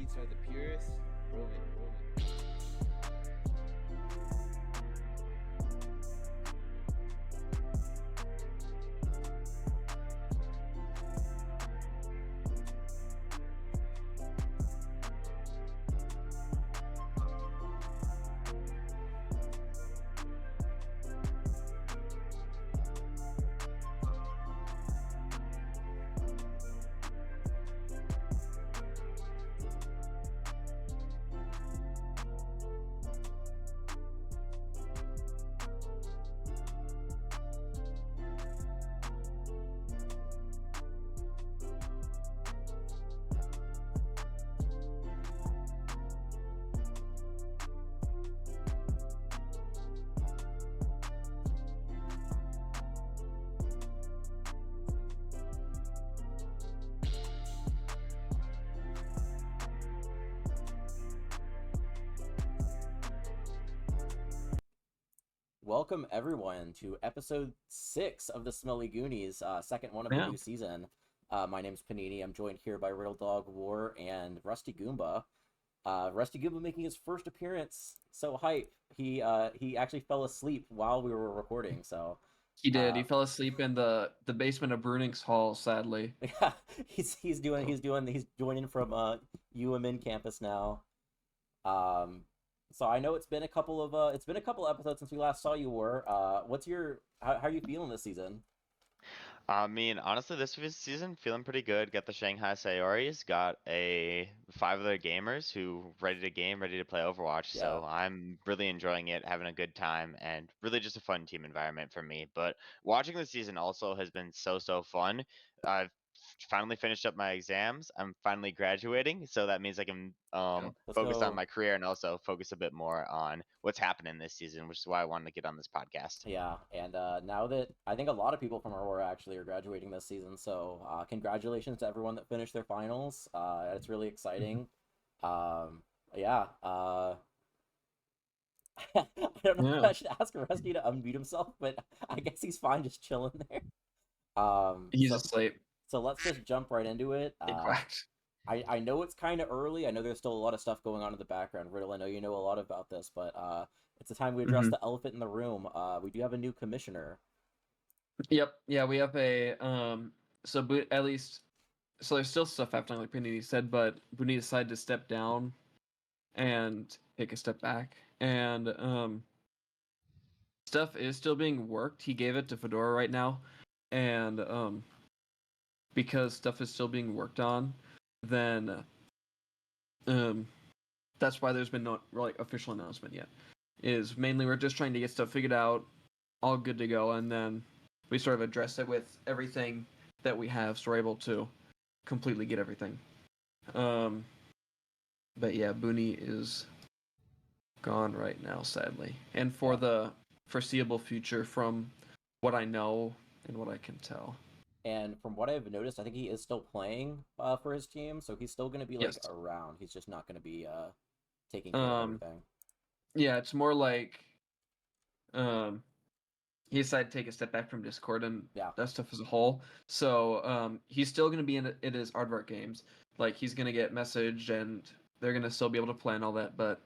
beats are the purest. Prove it, prove it. Welcome everyone to episode 6 of the Smelly GOON1Es, second one of the new season. My name's Paninii. I'm joined here by RiddleDog, War, and RustyGoomba. RustyGoomba making his first appearance. So hype. He actually fell asleep while we were recording. So he did. He fell asleep in the basement of Bruning's hall. Sadly. Yeah, he's joining from UMN campus now. So I know it's been a couple of episodes since we last saw you, War. How are you feeling this season? I mean, honestly, this season feeling pretty good. Got the Shanghai Sayoris, got 5 other gamers who ready to play Overwatch. Yeah. So I'm really enjoying it, having a good time, and really just a fun team environment for me. But watching the season also has been so fun. I've finally finished up my exams. I'm finally graduating, so that means I can focus on my career and also focus a bit more on what's happening this season, which is why I wanted to get on this podcast. Yeah, and now that I think a lot of people from Aurora actually are graduating this season, so congratulations to everyone that finished their finals. It's really exciting. Yeah. I don't know if I should ask Rusty to unmute himself, but I guess he's fine just chilling there. He's asleep. So let's just jump right into it. I know it's kind of early. I know there's still a lot of stuff going on in the background. Riddle, I know you know a lot about this, but it's the time we address the elephant in the room. We do have a new commissioner. Yep. Yeah, we have a so there's still stuff happening, like Paninii said, but Booney decided to step down and take a step back, and stuff is still being worked. He gave it to Fedora right now, and because stuff is still being worked on, then that's why there's been no official announcement yet. Is mainly we're just trying to get stuff figured out, all good to go, and then we sort of address it with everything that we have, so we're able to completely get everything. But yeah, Booney is gone right now, sadly, and for the foreseeable future, from what I know and what I can tell. And from what I've noticed, I think he is still playing for his team, so he's still going to be around. He's just not going to be taking care of everything. Yeah, it's more like he decided to take a step back from Discord and that stuff as a whole. So he's still going to be in his Aardvark games. Like, he's going to get messaged and they're going to still be able to play and all that. But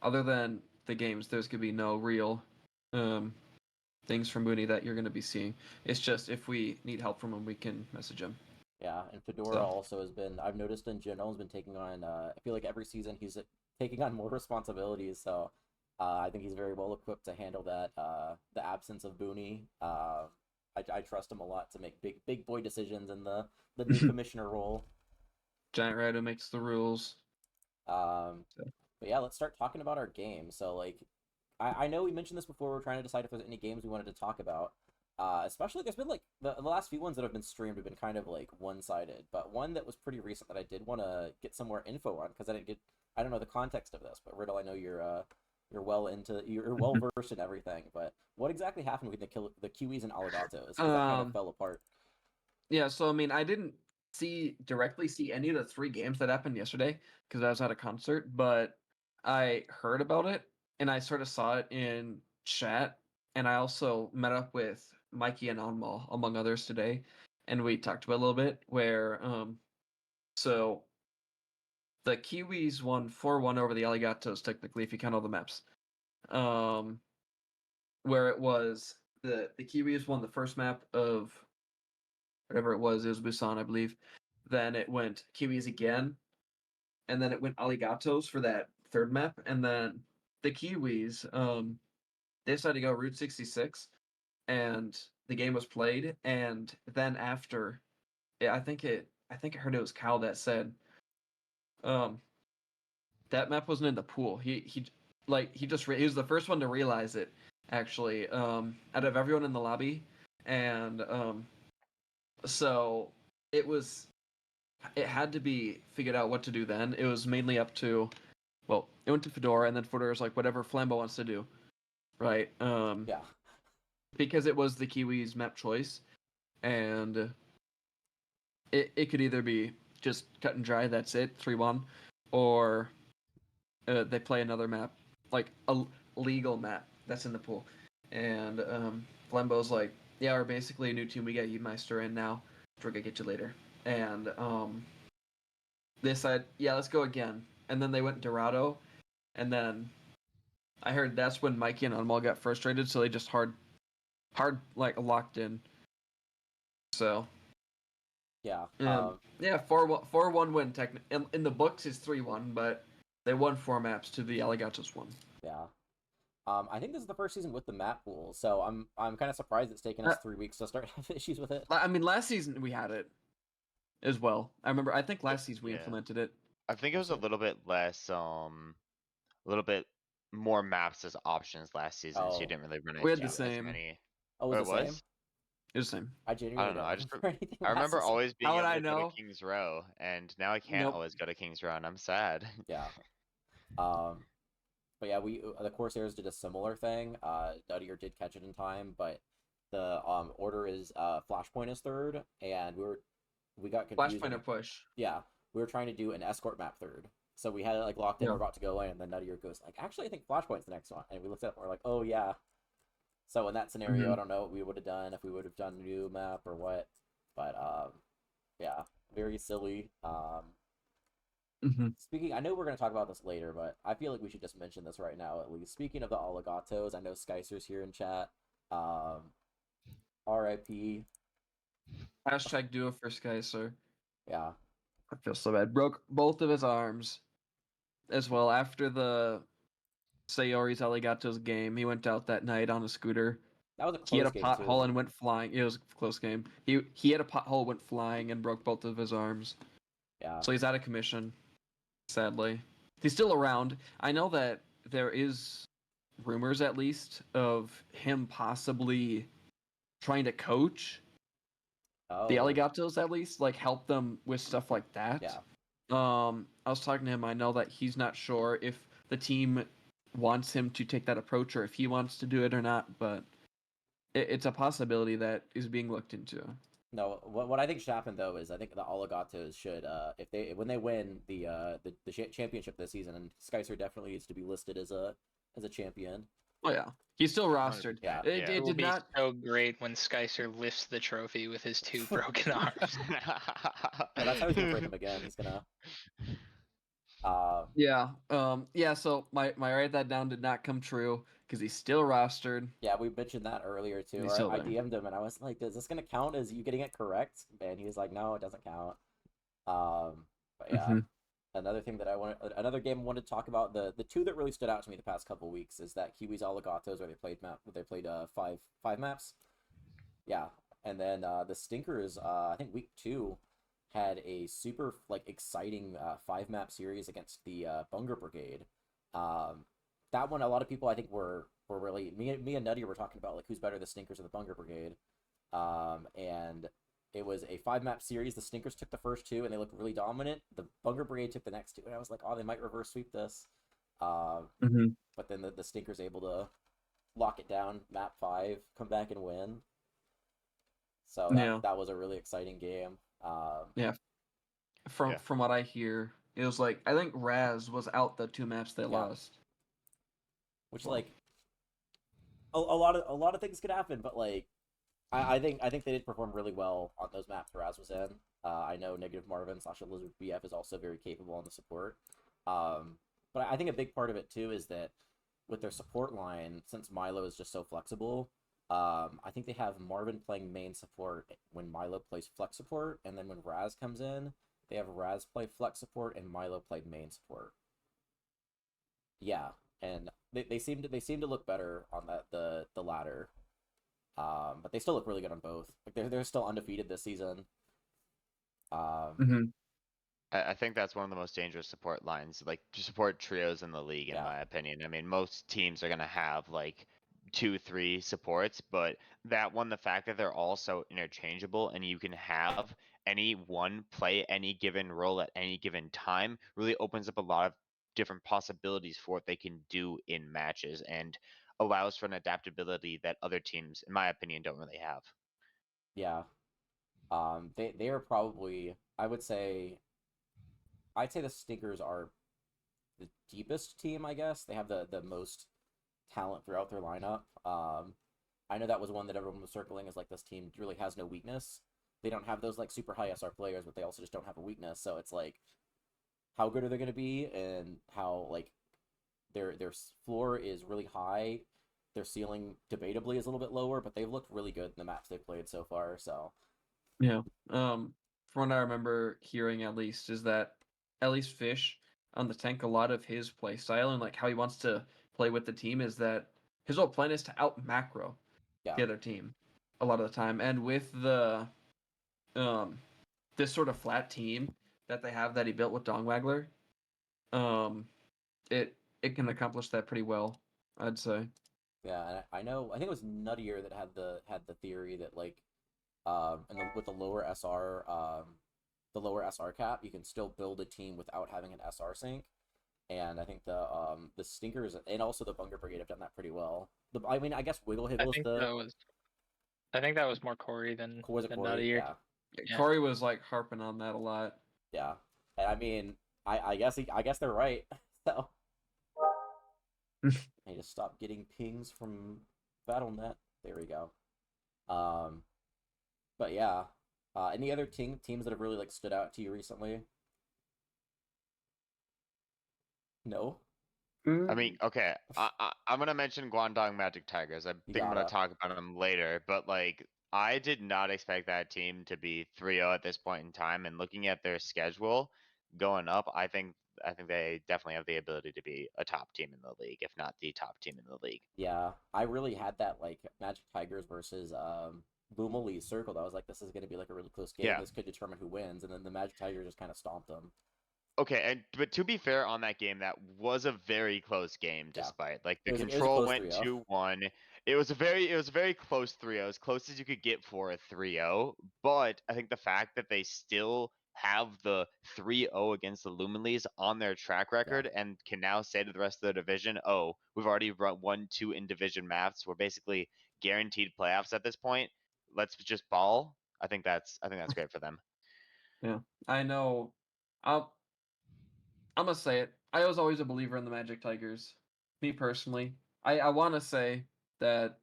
other than the games, there's going to be no real things from Booney that you're going to be seeing. It's just if we need help from him, we can message him. Yeah, and Fedora also has been, I've noticed in general, has been taking on, I feel like every season he's taking on more responsibilities, so I think he's very well equipped to handle that, the absence of Booney. I trust him a lot to make big boy decisions in the new commissioner role. Giant Rat who makes the rules. But yeah, let's start talking about our game. So, like, I know we mentioned this before. We're trying to decide if there's any games we wanted to talk about. Especially, there's been, like, the last few ones that have been streamed have been kind of, like, one-sided. But one that was pretty recent that I did want to get some more info on, because I don't know the context of this. But Riddle, I know you're well versed in everything. But what exactly happened with the Kiwis and Alligatos? That kind of fell apart. Yeah, so I mean, I didn't directly see any of the 3 games that happened yesterday because I was at a concert, but I heard about it and I sort of saw it in chat, and I also met up with Mikey and Onmal, among others, today, and we talked about it a little bit where so the Kiwis won 4-1 over the Alligatos, technically, if you count all the maps. Where it was the Kiwis won the first map of whatever it was Busan, I believe. Then it went Kiwis again, and then it went Alligatos for that third map, and then the Kiwis, they decided to go Route 66, and the game was played, and then after, I think I heard it was Cal that said, that map wasn't in the pool. He was the first one to realize it, actually, out of everyone in the lobby, and so it had to be figured out what to do then. It was mainly up to, well, it went to Fedora, and then Fedora was like, whatever Flambo wants to do, right? Yeah. Because it was the Kiwis map choice, and it could either be just cut and dry, that's it, 3-1, or they play another map, like a legal map that's in the pool. And Flambo's like, yeah, we're basically a new team. We got Meister in now. We're gonna get you later. And they said, yeah, let's go again. And then they went Dorado, and then I heard that's when Mikey and Unmal got frustrated, so they just hard like locked in. So yeah, yeah, 4-1 win. In the books is 3-1, but they won 4 maps to the Alligatos one. Yeah. I think this is the first season with the map pool, so I'm kind of surprised it's taken us 3 weeks to start having issues with it. I mean, last season we had it as well. I think last season we implemented it. I think it was a little bit less, a little bit more maps as options last season, so you didn't really run into we had the as same. many. Oh, was it the same? It was the same. I genuinely don't know. I I remember always being How would able I to go know? to King's Row, and now I can't always go to King's Row, and I'm sad. Yeah. But yeah, the Corsairs did a similar thing. Nuttier did catch it in time, but the order is Flashpoint is third, and we got confused. Flashpoint or push. Yeah, we were trying to do an escort map third, so we had it like locked in. We're about to go in, and then Nuttier goes like, "Actually, I think Flashpoint's the next one." And we looked at it, and we're like, "Oh yeah." So in that scenario, I don't know what we would have done, if we would have done a new map or what, but yeah, very silly. Speaking, I know we're going to talk about this later, but I feel like we should just mention this right now, at least. Speaking of the Alligatos, I know Skycer's here in chat. RIP. Hashtag duo for Skycer. Yeah. I feel so bad. Broke both of his arms as well after the Sayori's Alligatos game. He went out that night on a scooter. That was a close game. He had a game pothole too. And went flying. It was a close game. He had a pothole, went flying, and broke both of his arms. Yeah. So he's out of commission, sadly. He's still around. I know that there is rumors, at least, of him possibly trying to coach the Alligatos, at least, like help them with stuff like that. Yeah. I was talking to him. I know that he's not sure if the team wants him to take that approach or if he wants to do it or not, but it's a possibility that is being looked into. No, what I think should happen though is I think the Alligatos should, when they win the championship this season, and Skycer definitely needs to be listed as a champion. Oh yeah, he's still rostered. Yeah, it will did be not so great when Skycer lifts the trophy with his 2 broken arms. Yeah, that's how he's gonna break him again. He's gonna. Yeah. So my write that down did not come true because he's still rostered. Yeah, we mentioned that earlier too. I DM'd him and I was like, "Is this gonna count as you getting it correct?" And he was like, "No, it doesn't count." But yeah, another game I wanted to talk about. The 2 that really stood out to me the past couple weeks is that Kiwis Alligatos, where they played 5 maps. Yeah, and then the Stinkers. I think week 2 had a super exciting 5 map series against the Bunger Brigade. That one, a lot of people I think were really me and Nutty were talking about who's better, the Stinkers or the Bunger Brigade. And it was a 5 map series. The Stinkers took the first 2 and they looked really dominant. The Bunger Brigade took the next 2, and I was like, oh, they might reverse sweep this. But then the Stinkers able to lock it down, map 5, come back and win. So that was a really exciting game. From what I hear, it was I think Raz was out the 2 maps they lost. Which a lot of things could happen, but I think they did perform really well on those maps Raz was in. I know Negative Marvin / Elizabeth BF is also very capable on the support. But I think a big part of it too is that with their support line, since Milo is just so flexible, I think they have Marvin playing main support when Milo plays flex support, and then when Raz comes in, they have Raz play flex support and Milo play main support. Yeah, and they seem to look better on the latter. But they still look really good on both. Like they're still undefeated this season. Mm-hmm. I think that's one of the most dangerous support lines, like support trios in the league, in my opinion. I mean, most teams are gonna have like 2, 3 supports, but that one, the fact that they're all so interchangeable and you can have any one play any given role at any given time really opens up a lot of different possibilities for what they can do in matches and allows for an adaptability that other teams, in my opinion, don't really have. Yeah. They are probably, I'd say the Stinkers are the deepest team, I guess. They have the most talent throughout their lineup. I know that was one that everyone was circling as like this team really has no weakness. They don't have those like super high SR players, but they also just don't have a weakness. So it's like, how good are they going to be, and how like their floor is really high. Their ceiling debatably is a little bit lower, but they've looked really good in the maps they've played so far. So yeah, from what I remember hearing at least is that at least Fish on the tank, a lot of his play style and like how he wants to play with the team is that his whole plan is to out macro the other team a lot of the time, and with the this sort of flat team that they have that he built with Dongwaggler, it can accomplish that pretty well, I'd say. Yeah, and I think it was Nuttier that had the theory that like with the lower SR cap, you can still build a team without having an SR sync. And I think the Stinkers and also the Bunger Brigade have done that pretty well. I mean, I guess Wiggle Higgle is the. I think that was more Corey than Corey? Yeah. Corey was like harping on that a lot. Yeah, and I mean, I guess they're right. So I just stopped getting pings from BattleNet. There we go. But yeah, any other teams that have really like stood out to you recently? No. I mean, okay, I'm gonna mention Guangdong Magic Tigers. I think I'm gonna talk about them later, but like, I did not expect that team to be 3-0 at this point in time. And looking at their schedule going up, I think they definitely have the ability to be a top team in the league, if not the top team in the league. Yeah, I really had that like Magic Tigers versus Boomily circled. I was like, this is gonna be like a really close game. Yeah. This could determine who wins, and then the Magic Tigers just kind of stomped them. Okay, but to be fair on that game, that was a very close game. Despite like the control went 2-1. It was a very close 3-0, as close as you could get for a 3-0. But I think the fact that they still have the 3-0 against the Luminlees on their track record and can now say to the rest of the division, oh, we've already won 2 in division maps. We're basically guaranteed playoffs at this point. Let's just ball. I think that's great for them. Yeah, I know. I'm gonna say it. I was always a believer in the Magic Tigers. Me personally, I want to say that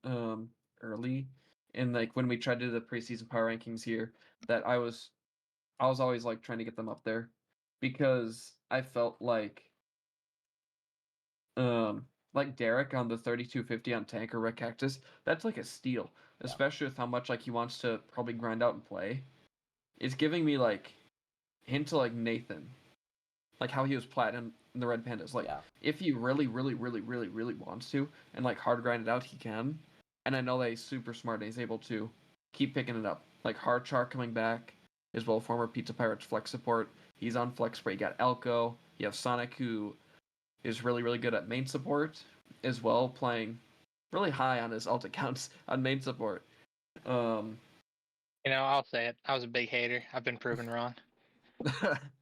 early in like when we tried to do the preseason power rankings here, that I was always like trying to get them up there because I felt like Derek on the 3250 on tank or Red Cactus, that's like a steal, especially with how much like he wants to probably grind out and play. It's giving me like hint to like Nathan. Like how he was platinum in the Red Pandas. Like if he really, really, really, really, really wants to and like hard grind it out, he can. And I know that he's super smart and he's able to keep picking it up. Like Hardchar coming back, as well former Pizza Pirates flex support. He's on flex, but you got Elko. You have Sonic, who is really, really good at main support as well, playing really high on his alt accounts on main support. I'll say it. I was a big hater. I've been proven wrong.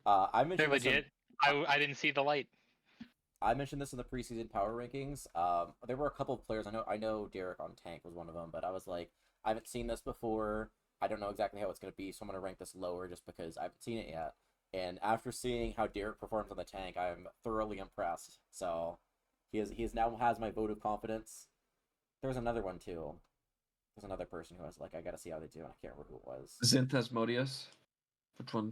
I mentioned They're legit. I didn't see the light. I mentioned this in the preseason power rankings. There were a couple of players. I know Derek on tank was one of them, but I was like, I haven't seen this before. I don't know exactly how it's going to be, so I'm going to rank this lower just because I haven't seen it yet. And after seeing how Derek performs on the tank, I'm thoroughly impressed. So he now has my vote of confidence. There's another one too. There's another person who I was like, I gotta see how they do, and I can't remember who it was. Zinthasmodius? Which one?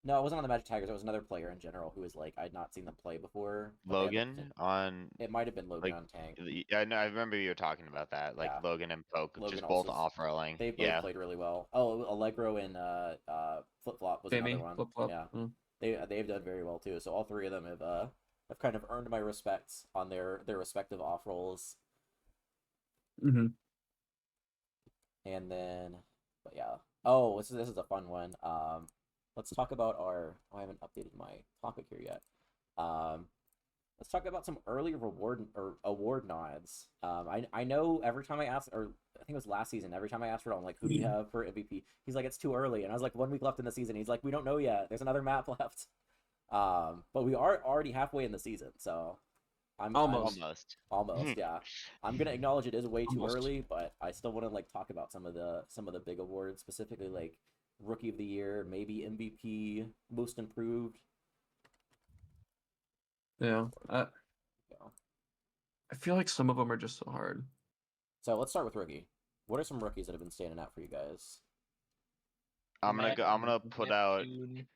No, it wasn't on the Magic Tigers. It was another player in general who was like, I'd not seen them play before. Logan on. It might have been Logan like, on Tank. Yeah, no, I remember you were talking about that. Like Yeah. Logan and Poke, Logan just both also- off-rolling. They both played really well. Oh, Allegro and Flip Flop was Jamie, another one. Flip-Flop. Yeah, they've done very well too. So all three of them have kind of earned my respects on their respective off rolls. Mm-hmm. And then, but yeah. Oh, this is a fun one. Let's talk about our. Oh, I haven't updated my topic here yet. Let's talk about some early reward or award nods. I know every time I ask, or I think it was last season, every time I asked Riddle, I'm like, who do you have for MVP? He's like, it's too early. And I was like, 1 week left in the season. He's like, we don't know yet. There's another map left. But we are already halfway in the season, so Almost. yeah. I'm gonna acknowledge it is way too Almost. early, but I still want to like talk about some of the big awards, specifically like Rookie of the Year, maybe MVP, Most Improved. Yeah. Yeah. I feel like some of them are just so hard. So let's start with Rookie. What are some rookies that have been standing out for you guys? I'm gonna put out Neptune.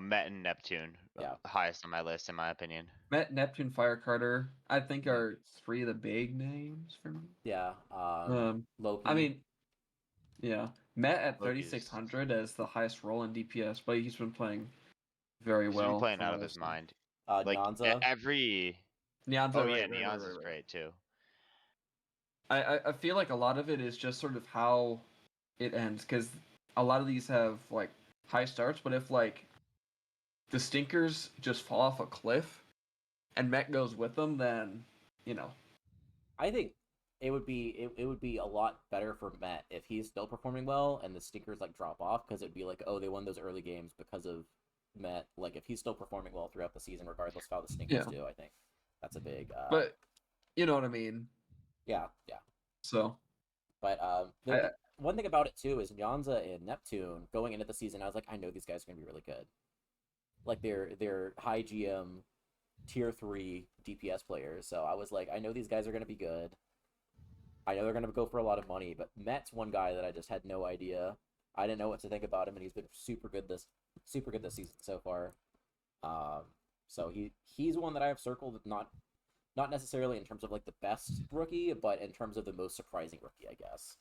Met and Neptune. Yeah. Highest on my list in my opinion. Met, Neptune, Fire Carter, I think are three of the big names for me. Yeah. Loki. I mean, yeah. Met at Loki's- 3,600 as the highest role in DPS, but he's been playing very He's well. been playing for out of most his mind. Nyanza. Nyanza, Oh right, yeah, right, Neon's right, is right. great too. I feel like a lot of it is just sort of how it ends, because a lot of these have like high starts, but if like the stinkers just fall off a cliff and Met goes with them, then I think it would be a lot better for Met if he's still performing well and the stinkers like drop off, because it'd be like, oh, they won those early games because of Met. Like if he's still performing well throughout the season, regardless of how the stinkers do, I think that's a big. But you know what I mean. Yeah. So. But one thing about it too is Nyanza and Neptune going into the season, I was like, I know these guys are gonna be really good. Like they're high GM tier 3 DPS players, so I was like, I know these guys are gonna be good. I know they're gonna go for a lot of money, but Met's one guy that I just had no idea. I didn't know what to think about him, and he's been super good this season so far. So he's one that I have circled, not necessarily in terms of like the best rookie, but in terms of the most surprising rookie, I guess.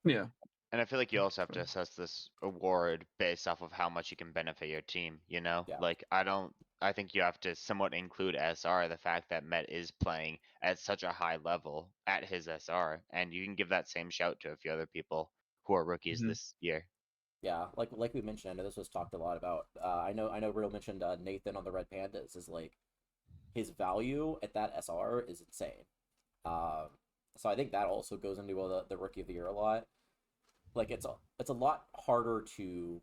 Yeah. And I feel like you also have to assess this award based off of how much you can benefit your team, you know? Yeah. Like I think you have to somewhat include SR, the fact that Met is playing at such a high level at his SR, and you can give that same shout to a few other people who are rookies this year. Yeah, like we mentioned, I know this was talked a lot about. I know Riddle mentioned Nathan on the Red Pandas is like his value at that SR is insane. So I think that also goes into the Rookie of the Year a lot. Like it's a lot harder to.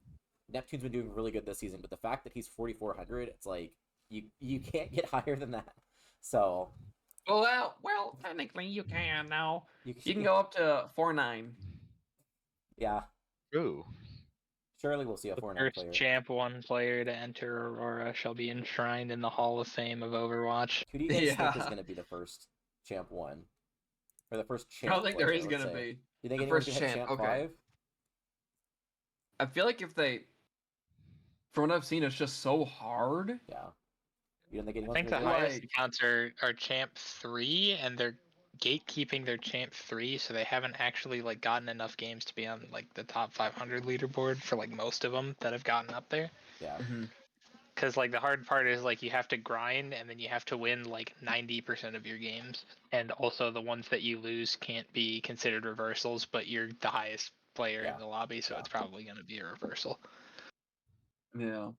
Neptune's been doing really good this season, but the fact that he's 4,400, it's like you can't get higher than that. So. Well, technically you can now. You can go up to 4.9. Yeah. Ooh. Surely we'll see a 4.9 First player. Champ 1 player to enter Aurora shall be enshrined in the Hall of Fame of Overwatch. Who do you guys think is going to be the first Champ 1? Or the first Champ I don't think player, there is going to be. You think the anyone's first going to hit champ, Champ okay. 5? I feel like if they, from what I've seen, it's just so hard. Yeah. You don't think I anyone's think the going to do it? highest accounts are Champ 3, and they're gatekeeping their Champ 3, so they haven't actually like gotten enough games to be on like the top 500 leaderboard for like most of them that have gotten up there. Yeah. Because like the hard part is like you have to grind and then you have to win like 90% of your games, and also the ones that you lose can't be considered reversals, but you're the highest player in the lobby, so it's probably going to be a reversal. Yeah.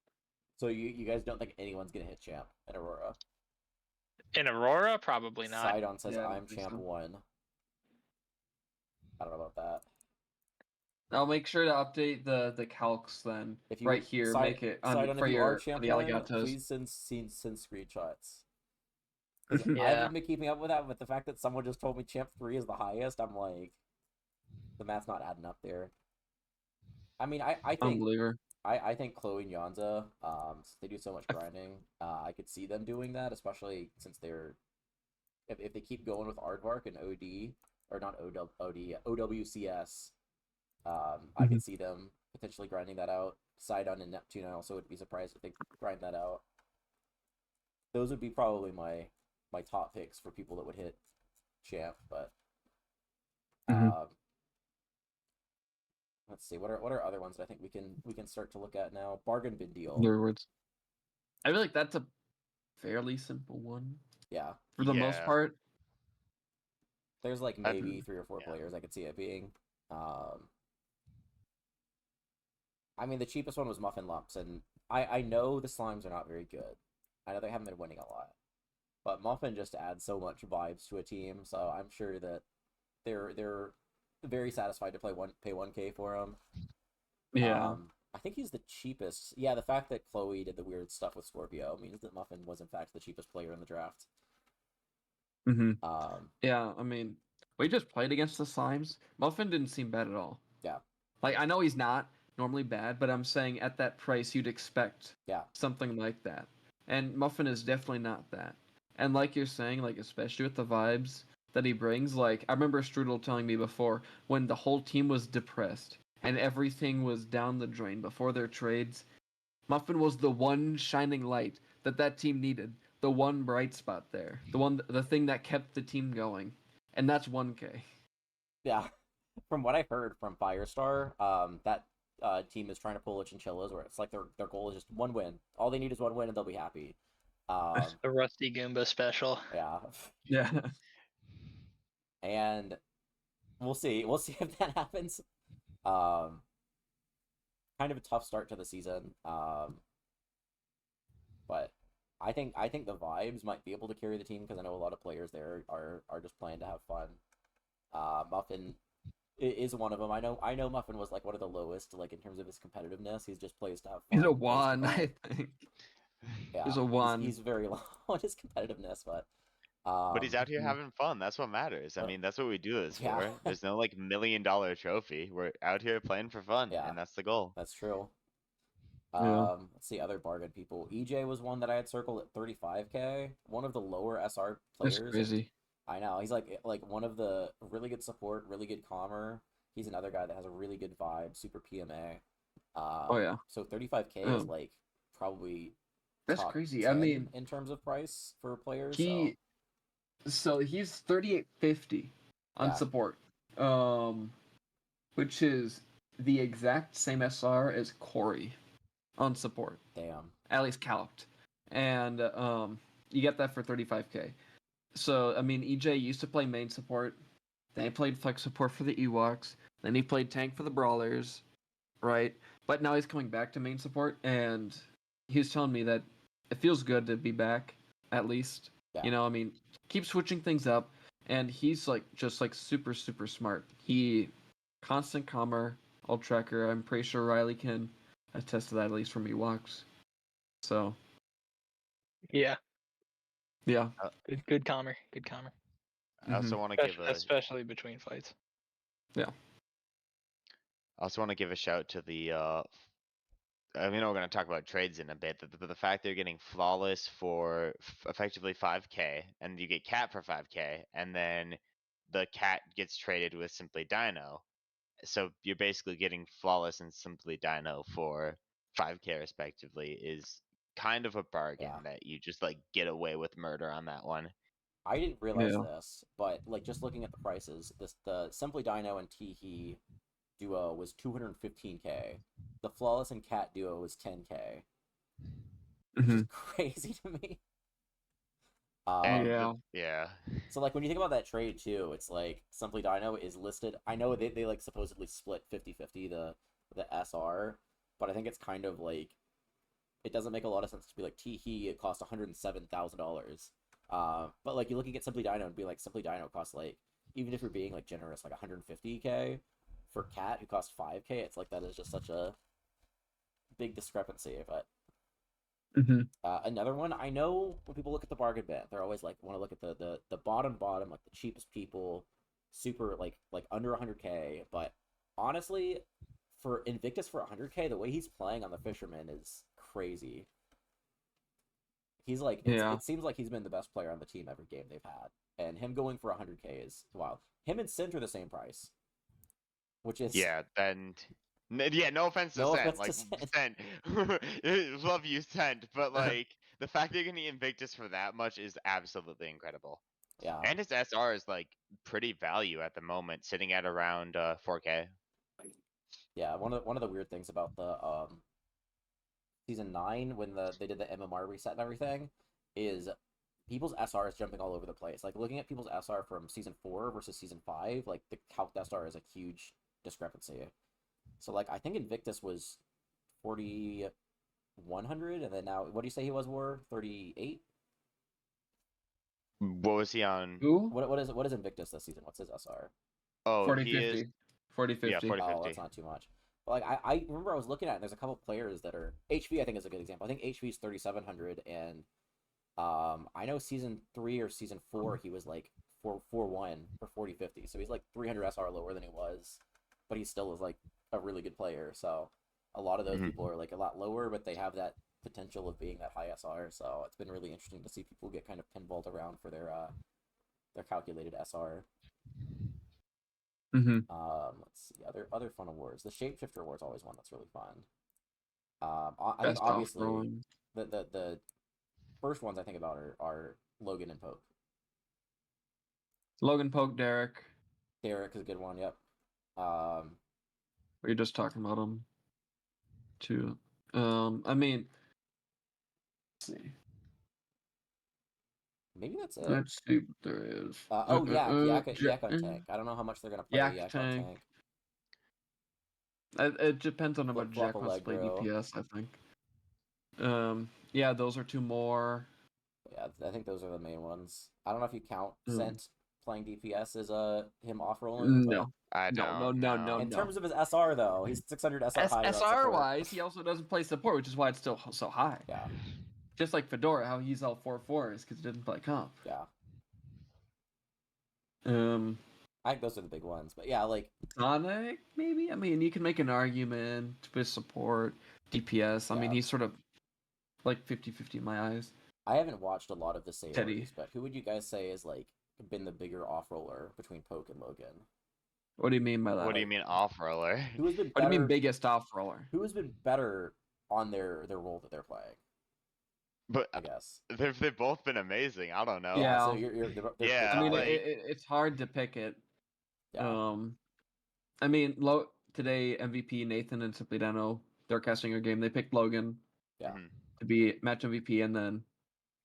So you guys don't think anyone's going to hit Champ at Aurora? In Aurora, probably not. Sidon says, Yeah, I don't I'm think Champ so. 1. I don't know about that. I'll make sure to update the calcs then. If you right here, make it Sidon, for if you are your Champ the 1, Alligatos. please send screenshots. 'Cause I Yeah. haven't been keeping up with that, but the fact that someone just told me Champ 3 is the highest, I'm like, the math's not adding up there. I mean, I think Unbeliever. I think Chloe and Yanza, since they do so much grinding, I could see them doing that, especially since they're if they keep going with Aardvark and OD, or not OWCS. I could see them potentially grinding that out. Sidon and Neptune, I also would be surprised if they grind that out. Those would be probably my top picks for people that would hit champ, but let's see, what are other ones that I think we can start to look at now? Bargain bin deal. Your words. I feel like that's a fairly simple one. Yeah. For the most part. There's like maybe 3 or 4 players I could see it being. I mean, the cheapest one was Muffin Lumps, and I know the slimes are not very good. I know they haven't been winning a lot, but Muffin just adds so much vibes to a team, so I'm sure that they're very satisfied to pay 1K for him. Yeah. I think he's the cheapest. Yeah, the fact that Chloe did the weird stuff with Scorpio means that Muffin was in fact the cheapest player in the draft. Yeah, I mean, we just played against the slimes. Muffin didn't seem bad at all. Yeah. Like, I know he's not normally bad, but I'm saying at that price you'd expect something like that. And Muffin is definitely not that. And like you're saying, like, especially with the vibes that he brings, like, I remember Strudel telling me before, when the whole team was depressed and everything was down the drain before their trades, Muffin was the one shining light that team needed. The one bright spot there. The thing that kept the team going. And that's 1K. Yeah. From what I heard from Firestar, that team is trying to pull a Chinchillas, where it's like their goal is just 1 win. All they need is 1 win and they'll be happy. The RustyGoomba special. Yeah. Yeah. And we'll see. We'll see if that happens. Kind of a tough start to the season. But I think the vibes might be able to carry the team, because I know a lot of players there are just playing to have fun. Muffin is one of them. I know Muffin was like one of the lowest, like, in terms of his competitiveness. He just plays to have fun. He's a 1, I think. Yeah, he's a 1. He's very low on his competitiveness, but he's out here having fun. That's what matters. I mean, that's what we do this for. There's no like $1 million trophy. We're out here playing for fun, and that's the goal. That's true. Let's see other bargain people. EJ was one that I had circled at 35K. One of the lower SR players. That's crazy. I know. He's like one of the really good support, really good commer. He's another guy that has a really good vibe, super PMA. So 35K is like probably that's crazy. I mean, in terms of price for players. So he's 3850 on support. Which is the exact same SR as Corey on support. Damn. At least calced. And you get that for 35K. So, I mean, EJ used to play main support. Then he played flex support for the Ewoks. Then he played tank for the Brawlers. Right? But now he's coming back to main support. And he was telling me that it feels good to be back, at least. Yeah. You know, I mean, keep switching things up. And he's like just like super, super smart. He constant commer, ult tracker. I'm pretty sure Riley can attest to that, at least from Ewoks. So. Yeah. Yeah. Good commer. Good commer. I also want to especially between fights. Yeah. I also want to give a shout to the I mean, we're going to talk about trades in a bit, but the fact they're getting Flawless for effectively 5K, and you get Cat for 5K, and then the Cat gets traded with Simply Dino. So you're basically getting Flawless and Simply Dino for 5K respectively is kind of a bargain that you just like get away with murder on that one. I didn't realize this, but like just looking at the prices, the Simply Dino and Teehee duo was 215K. The Flawless and Cat duo was 10K. Which is crazy to me. Yeah. So like when you think about that trade too, it's like Simply Dino is listed. I know they like supposedly split 50-50 the SR, but I think it's kind of like it doesn't make a lot of sense to be like Teehee it cost $107,000. But like you're looking at Simply Dino and be like Simply Dino costs like, even if you're being like generous, like 150K for Cat who costs 5K. It's like that is just such a big discrepancy. But another one, I know when people look at the bargain bin, they're always like want to look at the bottom, like the cheapest people, super like under 100K. But honestly, for Invictus for 100K, the way he's playing on the Fisherman is crazy. He's like, it seems like he's been the best player on the team every game they've had. and him going for 100K is wild. Him and Sint are the same price, which is Yeah, and yeah, no offense to No Sent, offense like to Sent, love you Sent, but like the fact that you're gonna Invictus for that much is absolutely incredible. yeah. And his SR is like pretty value at the moment, sitting at around 4K. Yeah, one of the weird things about the season 9 when they did the MMR reset and everything is people's SR is jumping all over the place. Like looking at people's SR from season 4 versus season 5, like the calc SR is a huge discrepancy. So like I think Invictus was 4,100, and then now what do you say he was? War 38. What was he on? Who? What is Invictus this season? What's his SR? Oh, 40, he 50. is 40, 50. yeah 40 Oh, 50. that's not too much. But like I remember I was looking at it, and there's a couple players that are HV. I think is a good example. I think HV is 3,700, and I know season 3 or season 4 he was like 441 or 4050. So he's like 300 SR lower than he was, but he still is like a really good player. So a lot of those people are like a lot lower, but they have that potential of being that high SR. So it's been really interesting to see people get kind of pinballed around for their calculated SR. Let's see other fun awards. The Shapeshifter award is always one that's really fun. I think obviously the first ones I think about are Logan and Poke. Logan, Poke, Derek. Derek is a good one. Yep. We're just talking about him too. I mean, let's see. Maybe that's it. Let's see what there is. Yak on tank. I don't know how much they're gonna play Yak on tank. It depends on how much Jack wants to play DPS, I think. Yeah, those are two more. Yeah, I think those are the main ones. I don't know if you count Sent playing DPS as him off rolling. No, I don't. No. In terms of his SR though, he's 600 SR higher. SR wise, he also doesn't play support, which is why it's still so high. Yeah. Just like Fedora, how he's all 4/4 is because he doesn't play comp. Yeah. I think those are the big ones, but yeah, like Sonic, maybe. I mean, you can make an argument with support, DPS. I mean, he's sort of like 50-50 in my eyes. I haven't watched a lot of the Sailors, but who would you guys say is like been the bigger off roller between Poke and Logan? What do you mean by that? What do you mean off roller? Who has been better, what do you mean biggest off roller? Who has been better on their role that they're playing? But I guess they've both been amazing. I don't know. Yeah. So yeah. I mean, like... it's hard to pick it. Yeah. I mean, today MVP Nathan and Simply Dano, they're casting a game. They picked Logan. Yeah. To be match MVP, and then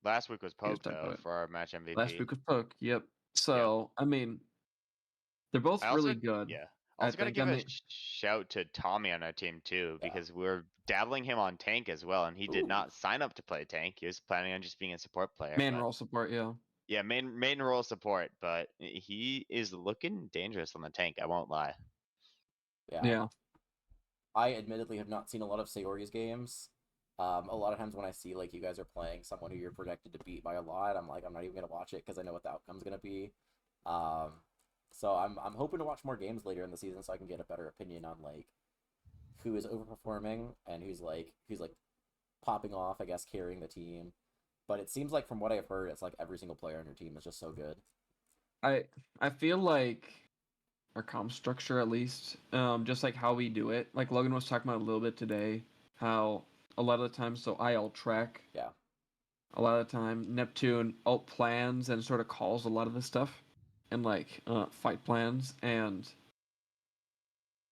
last week was Poke though for our match MVP. Last week was Poke. Yep. So I mean, they're both really good. Yeah. I was gonna give a shout to Tommy on our team too, because we were dabbling him on tank as well, and he did not sign up to play tank. He was planning on just being a support player. Main role support, yeah. Yeah, main role support, but he is looking dangerous on the tank. I won't lie. Yeah. I admittedly have not seen a lot of Sayori's games. A lot of times when I see like you guys are playing someone who you're projected to beat by a lot, I'm like, I'm not even gonna watch it because I know what the outcome's gonna be. So I'm hoping to watch more games later in the season so I can get a better opinion on like who is overperforming and who's like popping off, I guess, carrying the team. But it seems like from what I've heard, it's like every single player on your team is just so good. I feel like our comp structure, at least, just like how we do it. Like Logan was talking about a little bit today, how a lot of the time, so I alt track. Yeah. A lot of the time, Neptune alt plans and sort of calls a lot of this stuff, and like fight plans, and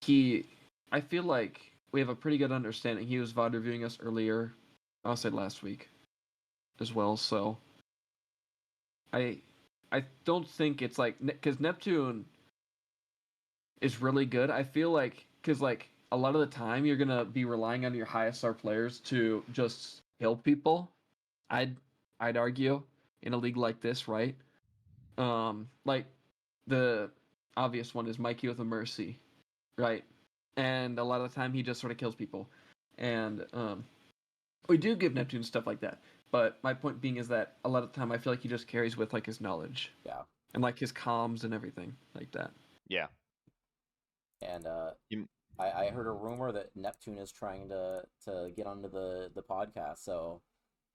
I feel like we have a pretty good understanding. He was VOD reviewing us earlier, I'll say last week, as well. So I don't think it's like, because Neptune is really good. I feel like, because like a lot of the time you're gonna be relying on your highest star players to just kill people. I'd argue in a league like this, right? Like the obvious one is Mikey with a Mercy, right? And a lot of the time he just sort of kills people, and we do give Neptune stuff like that. But my point being is that a lot of the time I feel like he just carries with like his knowledge, and like his comms and everything like that. Yeah. And I heard a rumor that Neptune is trying to get onto the podcast, so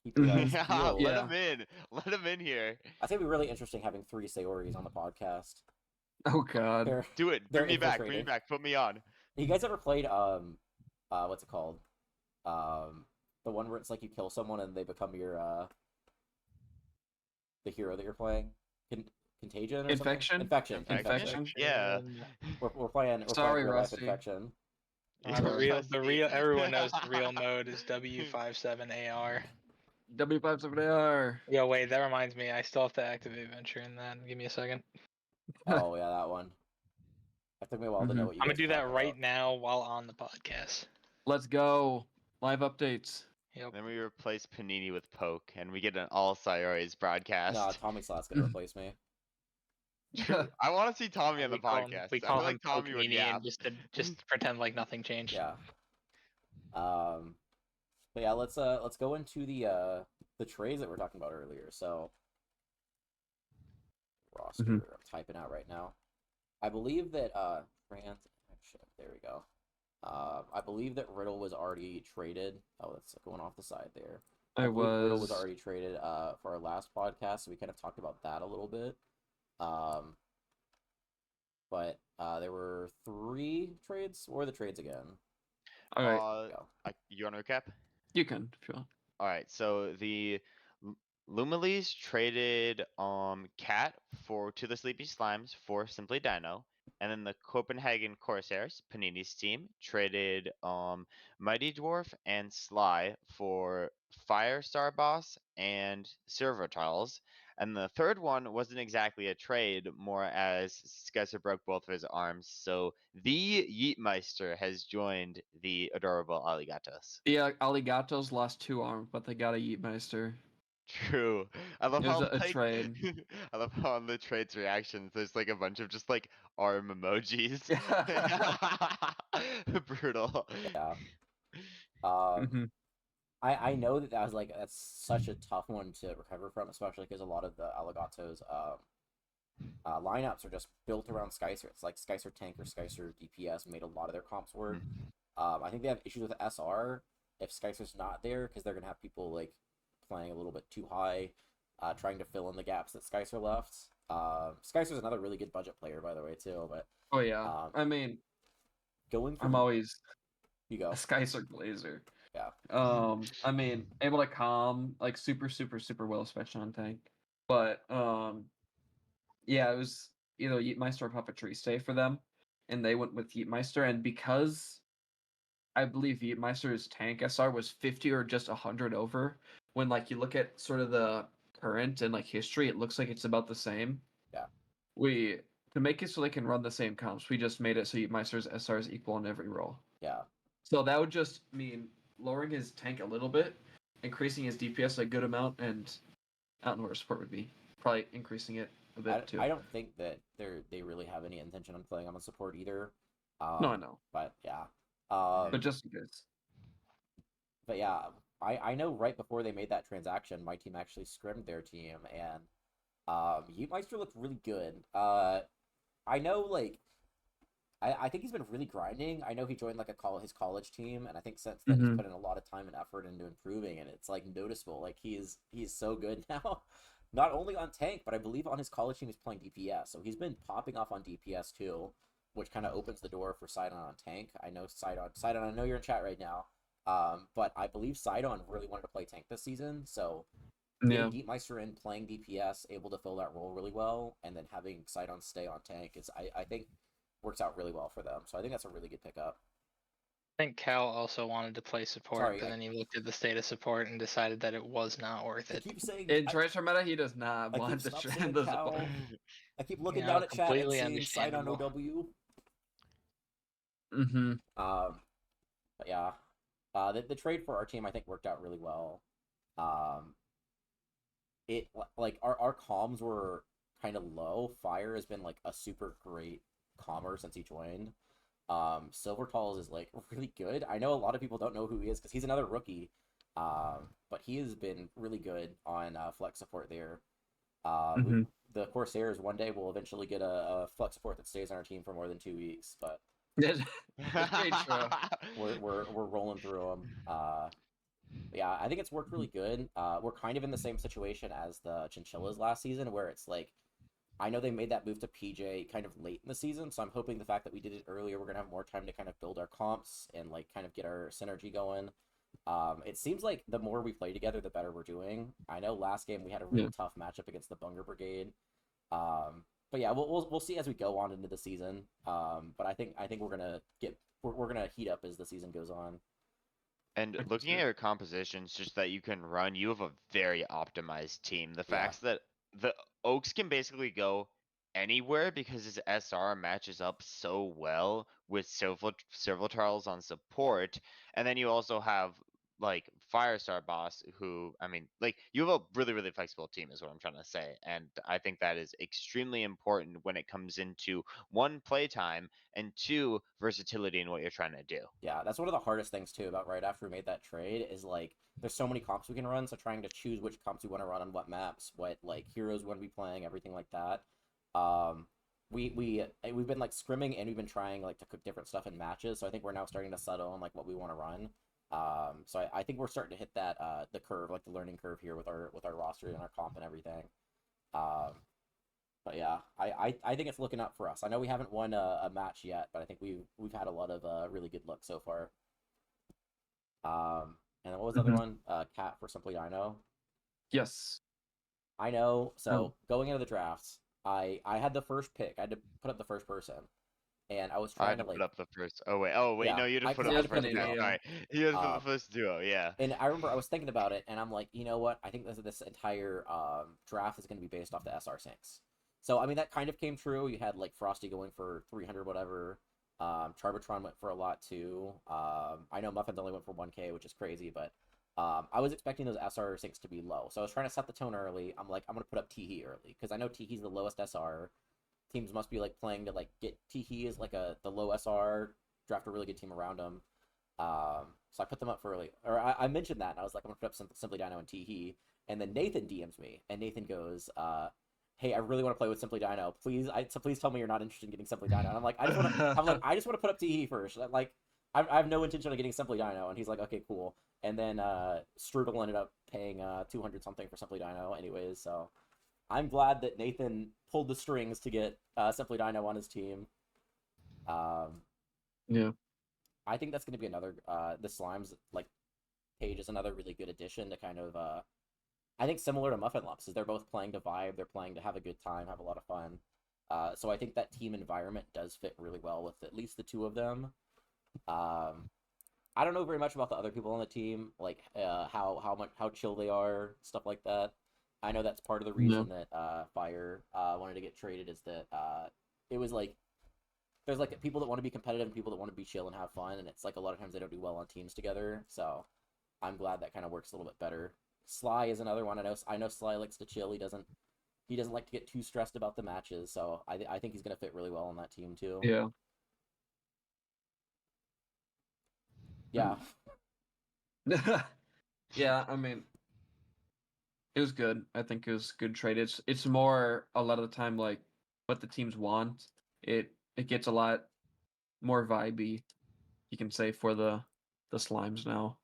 keep your guys Yeah, peeled. let him in. Let him in here. I think it'd be really interesting having 3 Saoris on the podcast. Oh God. Do it. They're Bring me back. Bring me infiltrating. back. Put me on. You guys ever played what's it called? The one where it's like you kill someone and they become your the hero that you're playing? Contagion or Infection? Something? Infection? Yeah. We're playing. Sorry, real life Rusty. Infection. The real everyone knows the real mode is W57AR. W57AR. Yo, wait, that reminds me. I still have to activate Venture in that. Give me a second. Oh yeah, that one. It took me a while to know what you. I'm gonna guys do were that talking right about. now while on the podcast. Let's go. Live updates. Yep. Then we replace Panini with Poke, and we get an all Saoris broadcast. No, Tommy Slot's gonna replace me. True. I want to see Tommy on the podcast. We I call feel him like Tommy would Pokinini yap. and just to pretend like nothing changed. Yeah. But yeah, let's go into the trades that we were talking about earlier. So roster, I'm typing out right now. I believe that there we go. I believe that Riddle was already traded. Oh, that's going off the side there. Riddle was already traded for our last podcast, so we kind of talked about that a little bit. But there were 3 trades. What were the trades again? All right. You want to recap? You can, if you want. All right. So the Lumilees traded Cat to the Sleepy Slimes for Simply Dino. And then the Copenhagen Corsairs, Panini's team, traded Mighty Dwarf and Sly for Firestar Boss and Servotiles. And the third one wasn't exactly a trade, more as Skysser broke both of his arms. So the Yeetmeister has joined the adorable Alligatos. Yeah, Alligatos lost 2 arms, but they got a Yeetmeister. True. I love how a trade. I love how on the trade's reactions there's like a bunch of just like arm emojis. Brutal. Yeah. I know that's such a tough one to recover from, especially because a lot of the Alligatos lineups are just built around Skysser. It's like Skysser Tank or Skysser DPS made a lot of their comps work. I think they have issues with SR if Skysser's not there because they're gonna have people like playing a little bit too high, trying to fill in the gaps that Skysser left. Skysser's another really good budget player, by the way, too. But oh yeah, I mean, I'm always a Skysser Glazer. Yeah. I mean, able to calm like super well, especially on tank. But yeah, it was either Yeetmeister or Puppetry stay for them, and they went with Yeetmeister, and because I believe Yeetmeister's tank SR was 50 or just 100 over. When like you look at sort of the current and like history, it looks like it's about the same. Yeah. To make it so they can run the same comps, we just made it so Yeetmeister's SR is equal in every role. Yeah. So that would just mean lowering his tank a little bit, increasing his DPS a good amount, and I don't know where support would be. Probably increasing it a bit too. I don't think that they really have any intention on playing on the support either. No, I know. But yeah. But just because. But yeah, I know right before they made that transaction, my team actually scrimmed their team, and Yeetmeister looked really good. I know, like, I think he's been really grinding. I know he joined, like, his college team, and I think since then he's put in a lot of time and effort into improving, and it's, like, noticeable. Like, he's so good now. Not only on tank, but I believe on his college team he's playing DPS, so he's been popping off on DPS, too, which kind of opens the door for Sidon on tank. I know Sidon, I know you're in chat right now. But I believe Sidon really wanted to play tank this season, so getting Yeetmeister in playing DPS, able to fill that role really well, and then having Sidon stay on tank is I think works out really well for them. So I think that's a really good pickup. I think Cal also wanted to play support, but then he looked at the state of support and decided that it was not worth it. I keep saying in transfer meta, he does not want to trend the support. I keep looking down at chat and seeing Sidon OW. But yeah. The trade for our team I think worked out really well. It like our comms were kind of low. Fire has been like a super great commer since he joined. Silvertalls is like really good. I know a lot of people don't know who he is because he's another rookie. But he has been really good on flex support there. The Corsairs one day will eventually get a flex support that stays on our team for more than 2 weeks, but That's very true. we're rolling through them. But yeah, I think it's worked really good. We're kind of in the same situation as the Chinchillas last season, where it's like, I know they made that move to PJ kind of late in the season, so I'm hoping the fact that we did it earlier, we're gonna have more time to kind of build our comps and like kind of get our synergy going. It seems like the more we play together, the better we're doing. I know last game we had a really tough matchup against the Bunger Brigade. But yeah, we'll see as we go on into the season. But I think we're gonna heat up as the season goes on. And looking at your compositions, just that you can run, you have a very optimized team. The fact that the Oaks can basically go anywhere because his SR matches up so well with Silvertarls on support, and then you also have like Firestar Boss, who I mean, like you have a really really flexible team, is what I'm trying to say, and I think that is extremely important when it comes into one playtime and two versatility in what you're trying to do. Yeah, that's one of the hardest things too about right after we made that trade is like there's so many comps we can run, so trying to choose which comps we want to run on what maps, what like heroes we want to be playing, everything like that. We've been like scrimming and we've been trying like to cook different stuff in matches, so I think we're now starting to settle on like what we want to run. So I think we're starting to hit that the curve, like the learning curve here with our roster and our comp and everything. But yeah, I think it's looking up for us. I know we haven't won a match yet, but I think we've had a lot of really good luck so far. And then what was the other one? Cat for Simply Dino. Yes. I know. So going into the drafts, I had the first pick. I had to put up the first person, and I was trying to like put up the first. Oh wait, yeah, no, you didn't put up the first. Sorry, you had to put the first duo. Yeah. And I remember I was thinking about it, and I'm like, you know what? I think this entire draft is going to be based off the SR sinks. So I mean that kind of came true. You had like Frosty going for 300 whatever. Charbatron went for a lot too. I know Muffins only went for 1K, which is crazy, but I was expecting those SR sinks to be low. So I was trying to set the tone early. I'm like, I'm gonna put up Teehee early because I know Teehee's the lowest SR. Teams must be like playing to like get Teehee as like the low SR, draft a really good team around him. So I put them up for early, or I mentioned that, and I was like, I'm gonna put up Simply Dino and Teehee, and then Nathan DMs me, and Nathan goes, hey, I really want to play with Simply Dino. Please tell me you're not interested in getting Simply Dino. And I'm like, I just want to put up Teehee first. Like, I have no intention of getting Simply Dino. And he's like, okay, cool. And then Strudel ended up paying 200 something for Simply Dino, anyways. So I'm glad that Nathan pulled the strings to get Simply Dino on his team. Yeah. I think that's going to be another. The Slimes like page is another really good addition to kind of. I think similar to Muffin Lumps, is they're both playing to vibe, they're playing to have a good time, have a lot of fun. So I think that team environment does fit really well with at least the two of them. I don't know very much about the other people on the team, like how chill they are, stuff like that. I know that's part of the reason that Fire wanted to get traded is that it was like there's like people that want to be competitive and people that want to be chill and have fun, and it's like a lot of times they don't do well on teams together. So I'm glad that kind of works a little bit better. Sly is another one. I know Sly likes to chill. He doesn't like to get too stressed about the matches. So I think he's gonna fit really well on that team too. Yeah. Yeah. Yeah. I mean, it was good. I think it was a good trade. It's more a lot of the time like what the teams want. It gets a lot more vibey, you can say, for the Slimes now,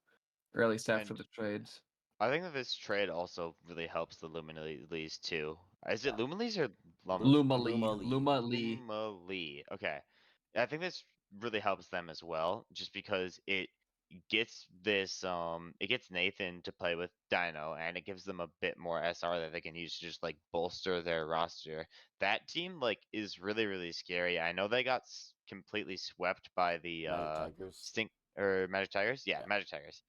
or at least after the trades. I think that this trade also really helps the Lumilees too. Is it Lumilees or Lumalee? Lumalee. Okay. I think this really helps them as well, just because it gets Nathan to play with Dino, and it gives them a bit more SR that they can use to just like bolster their roster. That team like is really really scary. I know they got completely swept by the Magic Tigers. Yeah, Magic Tigers.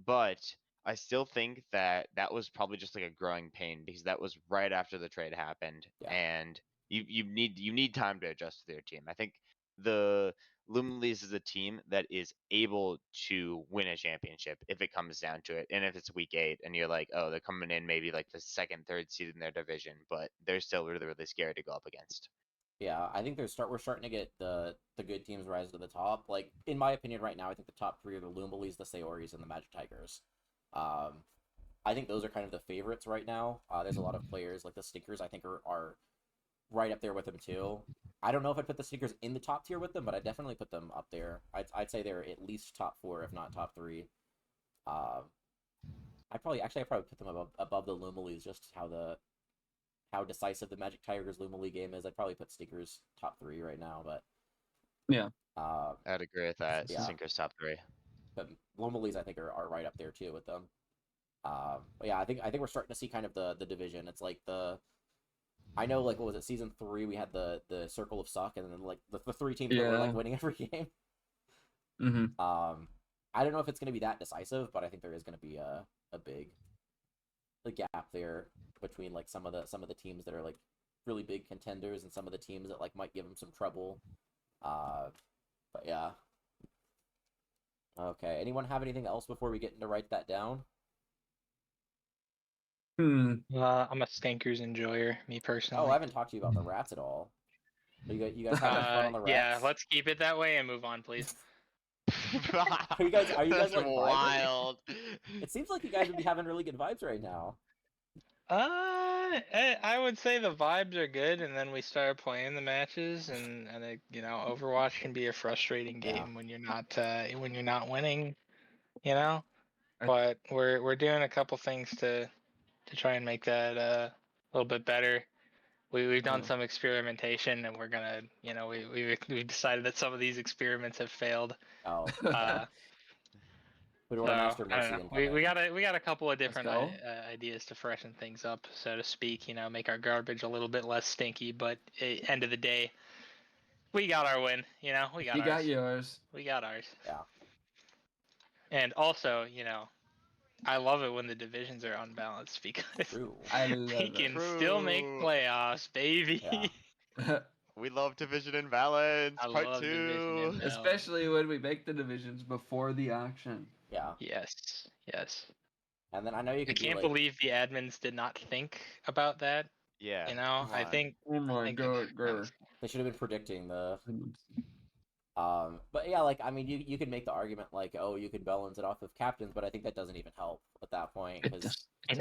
But I still think that was probably just like a growing pain because that was right after the trade happened, and you need time to adjust to their team. I think the Lumilees is a team that is able to win a championship if it comes down to it, and if it's week 8 and you're like, oh, they're coming in maybe like the 2nd, 3rd seed in their division, but they're still really really scary to go up against. Yeah, I think we're starting to get the good teams rise to the top. Like in my opinion, right now, I think the top 3 are the Lumilees, the Saoris, and the Magic Tigers. I think those are kind of the favorites right now. There's a lot of players like the Stinkers. I think are right up there with them too. I don't know if I'd put the Stinkers in the top tier with them, but I definitely put them up there. I'd say they're at least top 4, if not top 3. I probably put them above the Lumilies, just how decisive the Magic Tigers Lumily game is. I'd probably put Stinkers top 3 right now, but yeah, I'd agree with that. Yeah. Stinkers top 3. But Lumilies I think are right up there too with them. But yeah, I think we're starting to see kind of the division. It's like I know, like, what was it, season 3 we had the Circle of Suck, and then like the 3 teams that were like winning every game. Mm-hmm. I don't know if it's going to be that decisive, but I think there is going to be a big gap there between like some of the teams that are like really big contenders and some of the teams that like might give them some trouble. But yeah. Okay. Anyone have anything else before we get into write that down? Hmm. I'm a Stinkers enjoyer, me personally. Oh, I haven't talked to you about the rats at all. You guys having fun on the rats? Yeah, let's keep it that way and move on, please. Are you guys That's like wild? It seems like you guys would be having really good vibes right now. I would say the vibes are good, and then we start playing the matches, and it, Overwatch can be a frustrating game when you're not winning, But we're doing a couple things to try and make that a little bit better. We've done some experimentation, and we're gonna, we decided that some of these experiments have failed. Oh. We got a couple of different ideas to freshen things up, so to speak. Make our garbage a little bit less stinky. But end of the day, we got our win. We got ours. You got yours. We got ours. Yeah. And also, I love it when the divisions are unbalanced because we can still make playoffs, baby. Yeah. We love division imbalance. Part 2. Especially when we make the divisions before the auction. Yeah. Yes. And then I know you can. I can't believe the admins did not think about that. Yeah. I think. Oh my god. They should have been predicting the. But yeah, like, I mean, you could make the argument like, oh, you could balance it off of captains, but I think that doesn't even help at that point because. I'm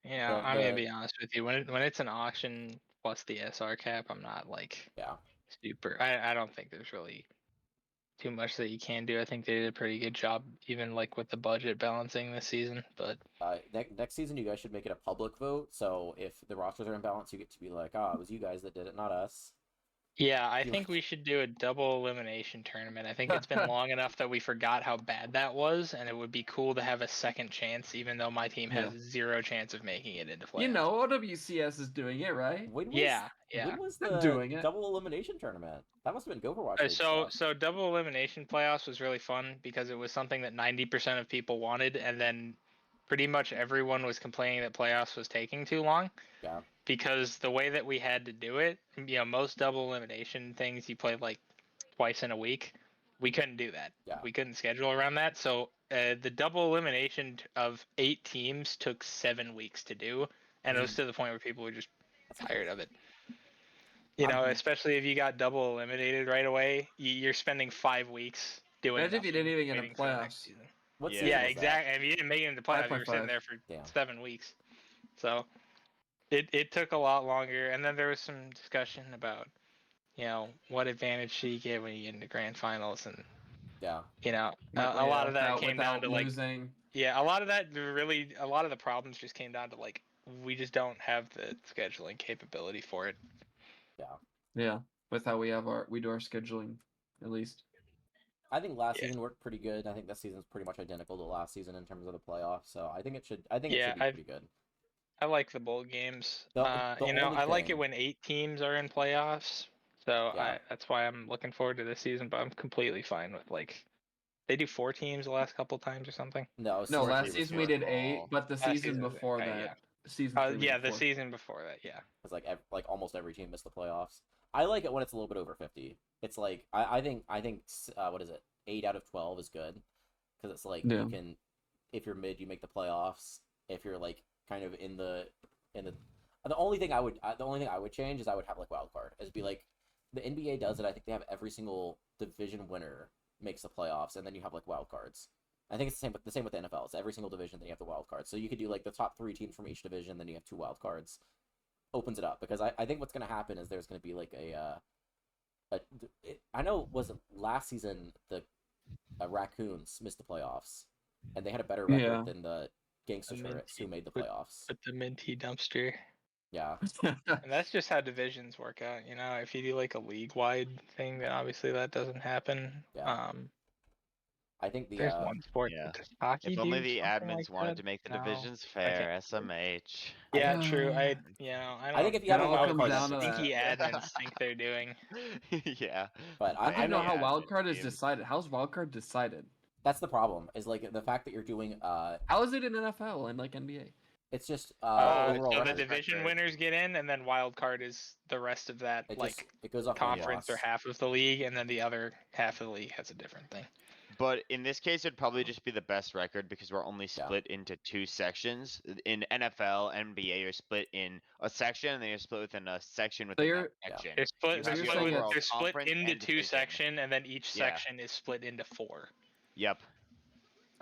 gonna be honest with you. When it's an auction plus the SR cap, I'm not like super. I don't think there's really too much that you can do. I think they did a pretty good job, even like with the budget balancing this season. But next season, you guys should make it a public vote. So if the rosters are in balance, you get to be like, it was you guys that did it, not us. Yeah, I think we should do a double elimination tournament. I think it's been long enough that we forgot how bad that was, and it would be cool to have a second chance, even though my team has zero chance of making it into playoffs. OWCS is doing it, right? When was the doing it. double elimination tournament? That must have been Overwatch. So double elimination playoffs was really fun because it was something that 90% of people wanted, and then pretty much everyone was complaining that playoffs was taking too long. Yeah. Because the way that we had to do it, most double elimination things you play like twice in a week. We couldn't do that. Yeah. We couldn't schedule around that. So the double elimination of 8 teams took 7 weeks to do, and it was to the point where people were just tired of it. Especially if you got double eliminated right away, you're spending 5 weeks doing. Imagine if you didn't even get a playoffs. Yeah, exactly. And if you didn't make it into playoffs, you were sitting there for 7 weeks. So. It took a lot longer, and then there was some discussion about, what advantage should you get when you get into grand finals, and a lot of that came down to losing. A lot of the problems just came down to like we just don't have the scheduling capability for it. Yeah, with how we do our scheduling, at least. I think last season worked pretty good. I think this season's pretty much identical to last season in terms of the playoffs, so I think it should be pretty good. I like the bowl games. I like it when 8 teams are in playoffs. So that's why I'm looking forward to this season. But I'm completely fine with they do 4 teams the last couple times or something. No, last season we did 8, but the season before that, season before that, it's like almost every team missed the playoffs. I like it when it's a little bit over 50. It's like I think what is it? 8 out of 12 is good because it's like you can, if you're mid, you make the playoffs. If you're like kind of in the only thing I would change is I would have like wild card. It'd be like the NBA does it. I think they have every single division winner makes the playoffs, and then you have like wild cards. I think it's the same with the NFL. It's every single division, then you have the wild cards. So you could do like the top 3 teams from each division, then you have 2 wild cards. Opens it up because I think what's going to happen is there's going to be like I know was last season the Raccoons missed the playoffs, and they had a better record than the gangster turrets who made the playoffs. With the minty dumpster. Yeah. And that's just how divisions work out. If you do like a league-wide thing, then obviously that doesn't happen. Yeah. I think the there's one sport yeah. that does hockey If only do the something admins like wanted that? to make the No. divisions fair, SMH. Yeah, true. I don't think if you know have a what wild comes card, down to stinky that. admins think they're doing. Yeah. But I don't know how admin wildcard is team. decided. How's wildcard decided? that's the problem. Is like the fact that you're doing How is it in NFL and like NBA? it's just So overall the record. division record. winners get in, and then wild card is the rest of that It goes off conference or loss. half of the league, and then the other half of the league has a different thing. But in this case, it'd probably just be the best record because we're only split into 2 sections. In NFL, NBA, you're split in a section, and then you're split within a section within that section. They're split. You have They're overall split conference into and 2 division. sections, and then each section is split into 4. Yep.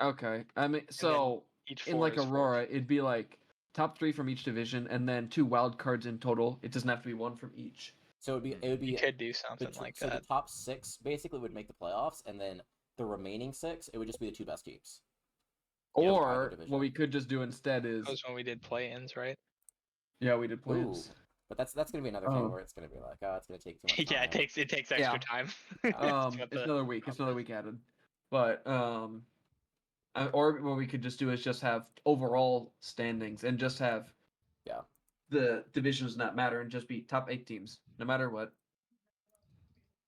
Okay. I mean, so Each in 4 like is Aurora, it'd be like top 3 from each division, and then 2 wild cards in total. It doesn't have to be 1 from each. So it would be You could do something like so that. the top 6 basically would make the playoffs, and then the remaining 6 it would just be the 2 best teams. Or what we could just do instead is That was when we did play-ins, right? yeah, we did play-ins. But that's gonna be another thing where it's gonna be like, it's gonna take too much time. Yeah, it takes extra time. It's another week. It's another week added. But or what we could just do is just have overall standings and just have the divisions not matter and just be top 8 teams no matter what.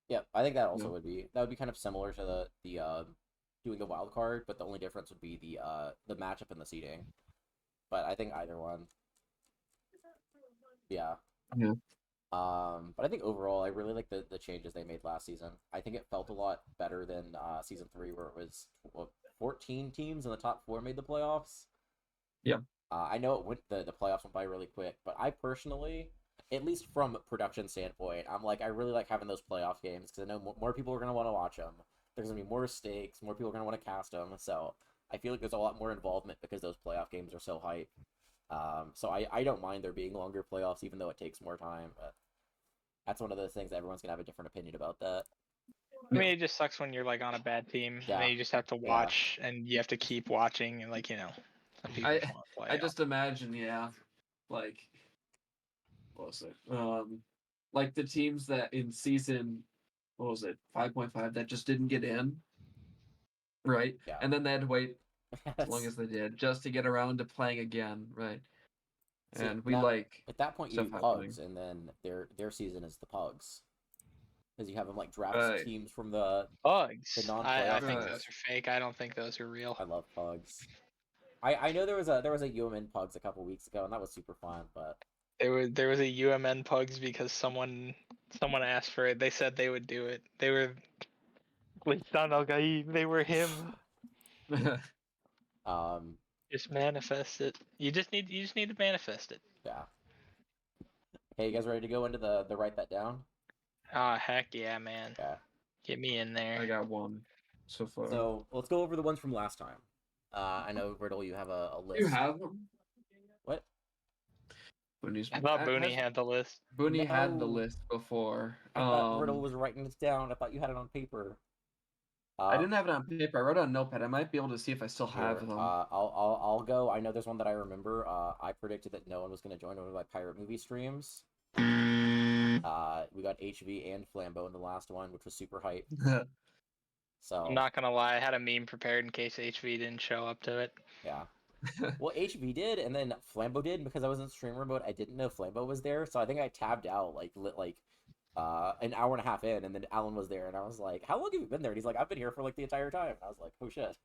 Yeah, I think that also would be kind of similar to the doing the wild card, but the only difference would be the matchup and the seeding. But I think either one. Yeah. Yeah. But I think overall, I really like the changes they made last season. I think it felt a lot better than season 3, where it was 14 teams in the top 4 made the playoffs. Yeah. I know the playoffs went by really quick, but I personally, at least from a production standpoint, I really like having those playoff games because I know more people are going to want to watch them. There's going to be more stakes, more people are going to want to cast them. So I feel like there's a lot more involvement because those playoff games are so hype. So I don't mind there being longer playoffs, even though it takes more time. But that's one of those things that everyone's going to have a different opinion about that. I mean, it just sucks when you're on a bad team and then you just have to watch and you have to keep watching and some people just want to play. I just imagine, what was it? Like the teams that in season, 5.5 that just didn't get in, right? Yeah. And then they had to wait as long as they did just to get around to playing again, right? See, and we at that point you do pugs, and then their season is the pugs. Because you have them draft teams from the pugs. The I think those are fake. I don't think those are real. I love pugs. I know there was a UMN pugs a couple weeks ago, and that was super fun. But there was a UMN pugs because someone asked for it. They said they would do it. They were They were him. Just manifest it. You just need to manifest it. Yeah. Hey, you guys ready to go into the write that down? Heck yeah, man. Yeah. Get me in there. I got one so far. So let's go over the ones from last time. I know, Riddle, you have a list. You have them? What? I thought Booney had the list. Booney had the list before. I thought Riddle was writing this down. I thought you had it on paper. I didn't have it on paper. I wrote it on Notepad. I might be able to see if I still have them. I'll go. I know there's one that I remember. I predicted that no one was going to join one of my pirate movie streams. We got HV and Flambeau in the last one, which was super hype. So I'm not gonna lie, I had a meme prepared in case HV didn't show up to it. Yeah. Well, HV did, and then Flambeau did, and because I was in streamer mode, I didn't know Flambeau was there, so I think I tabbed out an hour and a half in, and then Alan was there, and I was like, "How long have you been there?" And he's like, "I've been here for the entire time." And I was like, "Oh shit."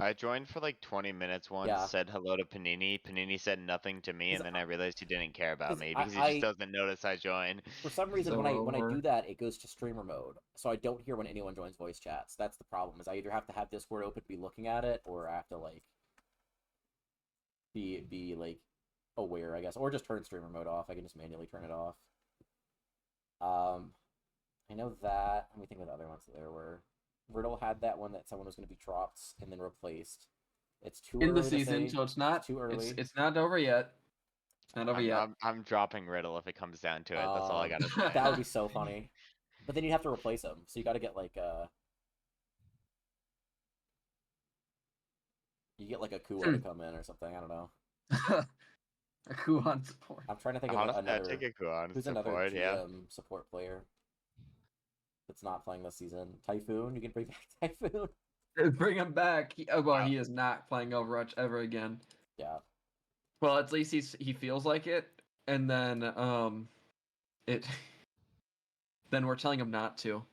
I joined for 20 minutes once, said hello to Paninii. Paninii said nothing to me, and then I realized he didn't care about me because he just doesn't notice I joined. For some reason, when I do that, it goes to streamer mode, so I don't hear when anyone joins voice chats. That's the problem. Is I either have to have Discord open to be looking at it, or I have to be aware, I guess, or just turn streamer mode off. I can just manually turn it off. I know that. Let me think of the other ones that there were. Riddle had that one that someone was going to be dropped and then replaced. It's too early in the season, to say. so it's not too early. It's not over yet. It's not over yet. I'm dropping Riddle if it comes down to it. That's all I gotta say. That would be so funny. But then you have to replace him, so you got to get you get like a Kuwa to come in or something. I don't know. A Kuon support. I'm trying to think of Honestly, another. I'd take a Kuon Who's support, another yeah. GM support player that's not playing this season? Typhoon. You can bring back Typhoon. Bring him back. He is not playing Overwatch ever again. Yeah. Well, at least he feels like it, and then then we're telling him not to.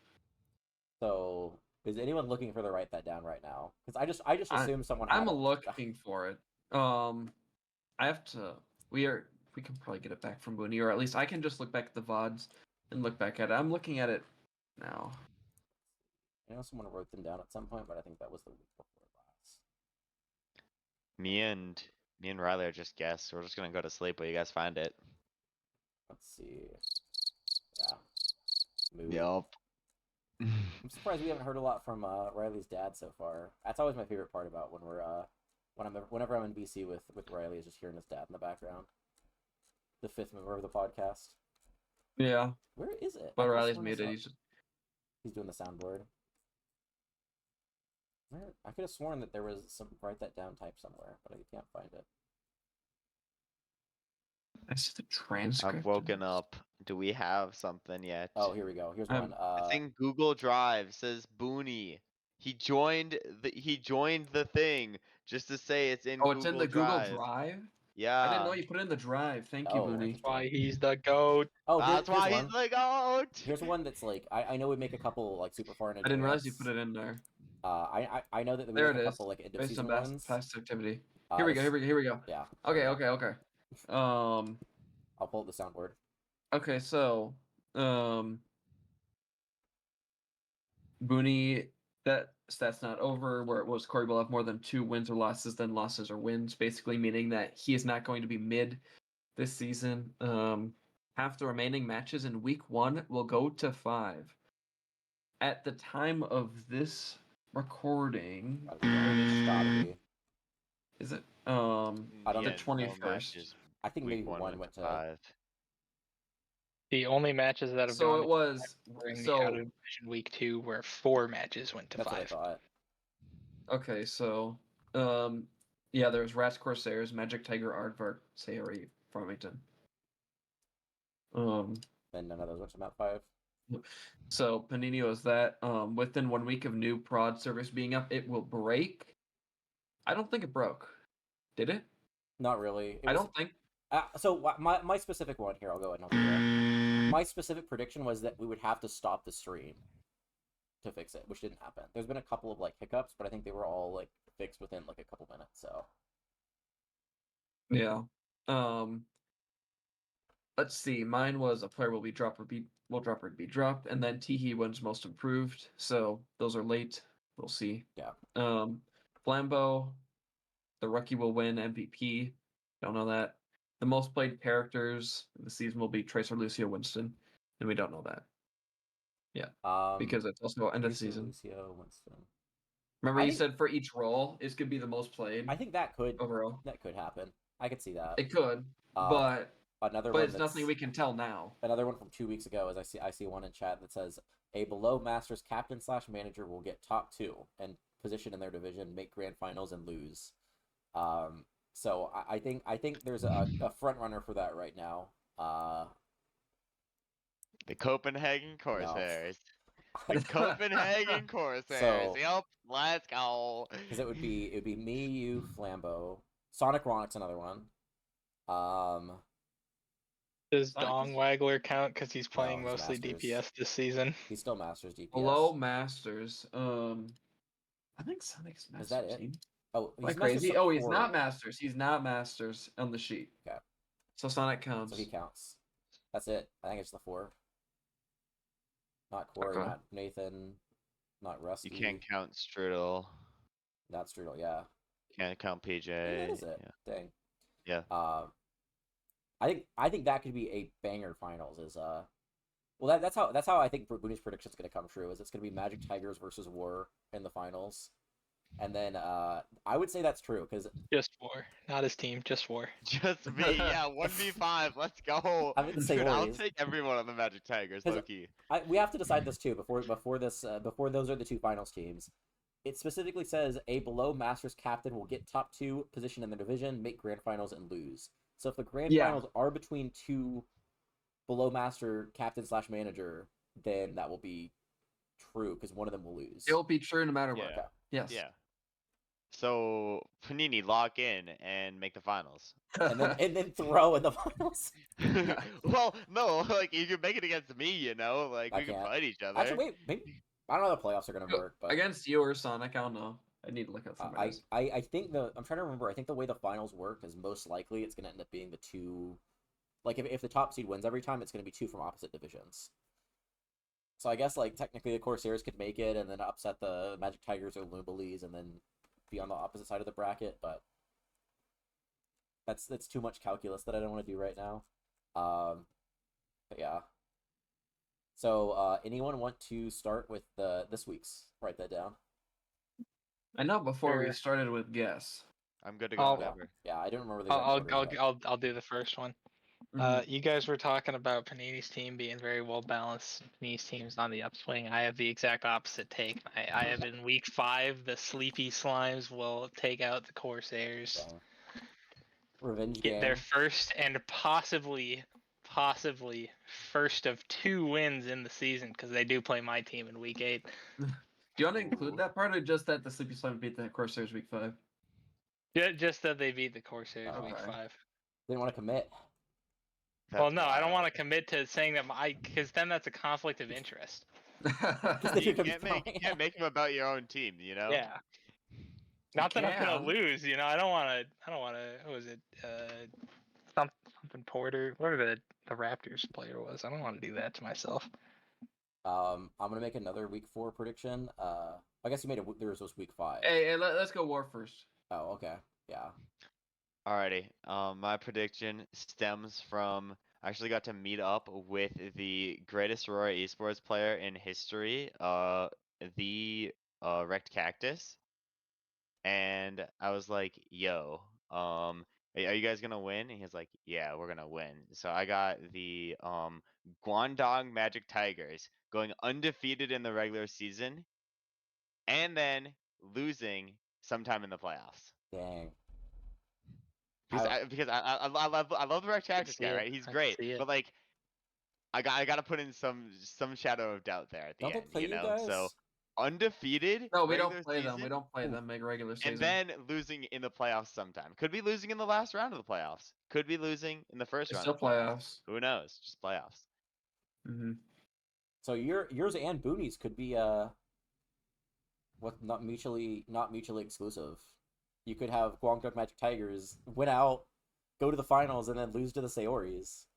So, is anyone looking for the write that down right now? Because I just assume someone. I'm looking for it. I have to. We can probably get it back from Booney, or at least I can just look back at the VODs and look back at it. I'm looking at it now. I know someone wrote them down at some point, but I think that was the week before last. Me and Riley are just guests. We're just gonna go to sleep while you guys find it. Let's see. Yeah. Move. Yup. I'm surprised we haven't heard a lot from Riley's dad so far. That's always my favorite part about when we're whenever I'm in BC with Riley, is just hearing his dad in the background. The 5th member of the podcast. Yeah. Where is it? But Riley's muted. He's doing the soundboard. I could have sworn that there was some write that down type somewhere, but I can't find it. That's the transcript. I've woken up. Do we have something yet? Oh, here we go. Here's one. I think Google Drive says Booney. He joined the thing just to say it's in. It's in the Google Drive. Yeah. I didn't know you put it in the drive. Thank you, Booney. That's why he's the GOAT. Oh, that's why he's the GOAT. Here's one that's like I know we make a couple like super far in advance. I didn't realize you put it in there. I know that we there make it a is. couple like end of Based season on ones. past activity. Here we go. Yeah. Okay. I'll pull up the soundboard. Okay, so Booney, that stat's not over. Where it was Corey will have more than 2 wins or losses than losses or wins, basically meaning that he is not going to be mid this season. Half the remaining matches in week 1 will go to 5. At the time of this recording, is it I don't the know. 21st? I think maybe one went to 5. The only matches that have so gone it was out of division week 2 where 4 matches went to that's 5. What I thought. Okay, so yeah, there's Rats Corsairs, Magic Tiger, Aardvark, Sayori, Farmington. And none of those went to map 5. So Paninii was that. Within 1 week of new prod service being up, it will break. I don't think it broke. Did it? Not really. I don't think. So my specific one here, I'll go ahead and I'll do that. My specific prediction was that we would have to stop the stream to fix it, which didn't happen. There's been a couple of like hiccups, but I think they were all like fixed within like a couple minutes. So yeah. Let's see. Mine was a player will drop or be dropped, and then Teehee wins most improved. So those are late. We'll see. Yeah. Flambeau, the rookie will win MVP. Don't know that. The most played characters in the season will be Tracer, Lucio, Winston, and we don't know that. Yeah. Because it's also end of the season. Lucio, Winston. Remember, you said for each role, it's gonna be the most played. I think that could overall. That could happen. I could see that. It could, but it's nothing we can tell now. Another one from 2 weeks ago is I see one in chat that says a below Masters captain / manager will get top 2 and position in their division, make grand finals, and lose. So I think there's a front runner for that right now. The Copenhagen Corsairs. No. The Copenhagen Corsairs. So, yep, let's go. Because it would be me, you, Flambeau, Sonic Ronic's another one. Does Dong Waggler count because he's playing No, he's mostly Masters. DPS this season? He's still Masters DPS. Below Masters. I think Sonic's Masters. Is that it? Team. Oh, he's Like Masters crazy. Oh, he's support. not Masters. He's not Masters on the sheet. Okay. So Sonic counts. So he counts. That's it. I think it's the 4. Not Corey, Okay. not Nathan, not Rusty. You can't count Strudel. Not Strudel, yeah. Can't count PJ. Yeah, that is it. Yeah. Dang. Yeah. I think that could be a banger finals. Well, that's how I think Booney's prediction is going to come true. Is it's going to be Magic Tigers versus War in the finals, and then I would say that's true because Just War, not his team, just War. Just me, yeah, 1v5, let's go. I mean, say Dude, I'll Warriors. take everyone on the Magic Tigers, 'Cause Loki. we have to decide this too before those are the 2 finals teams. it specifically says a below Masters captain will get top 2 position in the division, make grand finals, and lose. So if the grand finals are between 2 below Master captain / manager, then that will be true because one of them will lose. It will be true no matter what. Yeah. Yes. Yeah. So Paninii, lock in and make the finals. and then throw in the finals. Well, no, like you can make it against me, you know, like we can fight each other. Actually, wait, maybe I don't know how the playoffs are gonna work, but against you or Sonic, I don't know. I need to look up some I think I'm trying to remember. I think the way the finals work is most likely it's gonna end up being the 2. Like if the top seed wins every time, it's gonna be 2 from opposite divisions. So I guess like technically the Corsairs could make it and then upset the Magic Tigers or Lumberlees and then be on the opposite side of the bracket, but that's too much calculus that I don't want to do right now. But yeah. So anyone want to start with this week's? Write that down. I know before we started with guess. I'm good to go. Yeah, I don't remember the. I'll do the first one. You guys were talking about Panini's team being very well balanced. Panini's team's on the upswing. I have the exact opposite take. I have in week 5 the Sleepy Slimes will take out the Corsairs. Okay. Revenge Get game. their first and possibly first of 2 wins in the season because they do play my team in week 8. Do you want to include that part or just that the Sleepy Slime beat the Corsairs week 5? Yeah, just that they beat the Corsairs week 5. Didn't want to commit. Well, no, I don't want to commit to saying that because then that's a conflict of interest. You can't make them about your own team, you know? Yeah. Not that I'm gonna lose, you know. I don't want to. What was it? Something Porter. Whatever the Raptors player was. I don't want to do that to myself. I'm gonna make another week 4 prediction. I guess you made it. There was week 5. Hey, let's go War first. Oh, okay. Yeah. Alrighty. My prediction stems from I actually got to meet up with the greatest Aurora esports player in history, the Wrecked Cactus, and I was like, "Yo, are you guys gonna win?" And he's like, "Yeah, we're gonna win." So I got the Guangdong Magic Tigers going undefeated in the regular season, and then losing sometime in the playoffs. Dang. Because I love the Wrecked Cactus guy, right? He's great, but like I got to put in some shadow of doubt there at the end, you know. So undefeated. No, we don't play them. We don't play them. Make regular season. And then losing in the playoffs sometime. Could be losing in the last round of the playoffs. Could be losing in the first round. Still playoffs. Who knows? Just playoffs. Mm-hmm. So yours and Booney's could be not mutually exclusive. You could have Guangdong Magic Tigers win out, go to the finals, and then lose to the Saoris.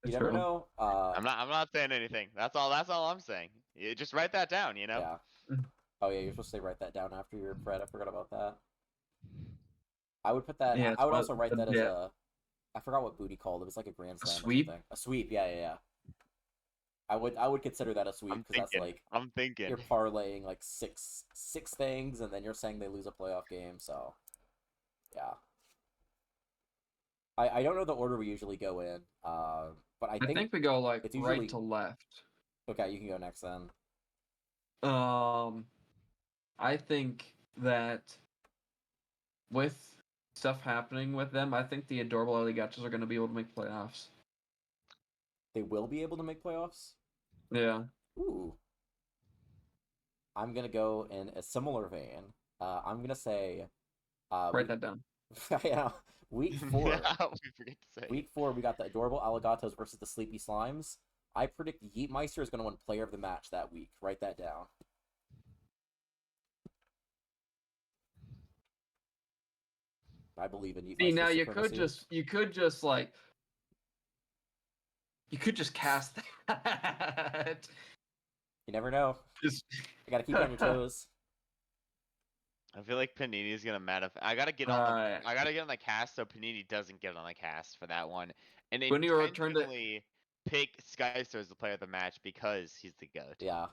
You never know. I'm not saying anything. That's all I'm saying. You just write that down, you know? Yeah. Oh yeah, you're supposed to say write that down after your Fred. I forgot about that. I would put that. Yeah, I would also write that as a. I forgot what Booty called it. It was like a grand slam. A sweep. A sweep. Yeah. I would consider that a sweep because that's like I'm thinking you're parlaying like six things, and then you're saying they lose a playoff game. So, yeah. I don't know the order we usually go in, but I think we go like it's usually right to left. Okay, you can go next then. I think that with stuff happening with them, I think the adorable Alligatos are going to be able to make playoffs. They will be able to make playoffs? Yeah. Ooh. I'm going to go in a similar vein. I'm going to say... write that down. Yeah. Week 4. We forget to say. Week 4, we got the adorable Alligatos versus the Sleepy Slimes. I predict Yeetmeister is going to win player of the match that week. Write that down. I believe in Yeetmeister. See, now you could just cast that. You never know. You gotta keep on your toes. I feel like Panini is gonna I gotta get on the cast so Panini doesn't get on the cast for that one. And intentionally pick Skyster as the player of the match because he's the GOAT. Yeah.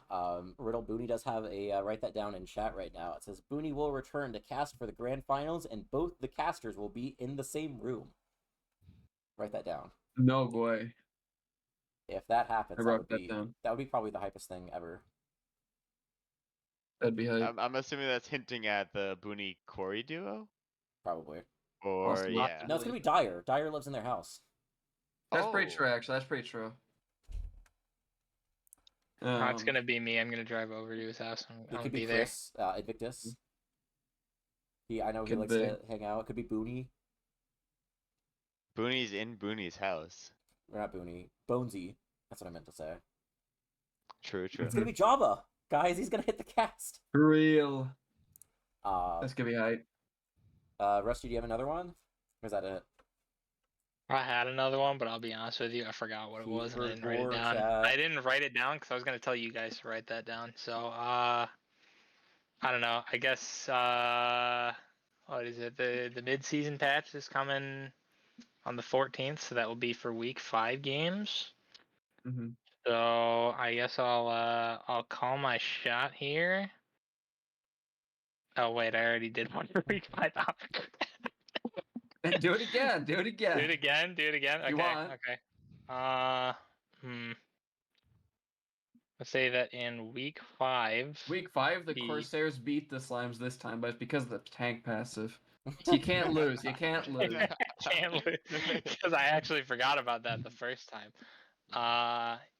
Riddle Booney does have a write that down in chat right now. It says Booney will return to cast for the grand finals and both the casters will be in the same room. Write that down. No way. If that happens, I wrote that down. That would be probably the hypest thing ever. That'd be hype. I'm assuming that's hinting at the Booney Corey duo. Probably. Or yeah. No, it's gonna be Dyer. Dyer lives in their house. That's pretty true, actually. That's pretty true. No, it's gonna be me. I'm gonna drive over to his house. It could be Chris, Invictus. I know he likes to hang out. It could be Booney. Booney's in Booney's house. Or not Booney. Bonesy. That's what I meant to say. True. It's gonna be Java. Guys, he's gonna hit the cast. For real. That's gonna be hype. Rusty, do you have another one? Or is that it? I had another one, but I'll be honest with you, I forgot what it was and I didn't write it down. I didn't write it down because I was going to tell you guys to write that down. So, I don't know. I guess, what is it? The mid-season patch is coming on the 14th, so that will be for week 5 games. Mm-hmm. So, I guess I'll call my shot here. Oh, wait, I already did one for week 5. Do it again. Do it again. Okay. You want. Okay. Let's say that in week 5. Week 5, the Corsairs beat the Slimes this time, but it's because of the tank passive. You can't lose. You can't lose. Can't lose. Because I actually forgot about that the first time.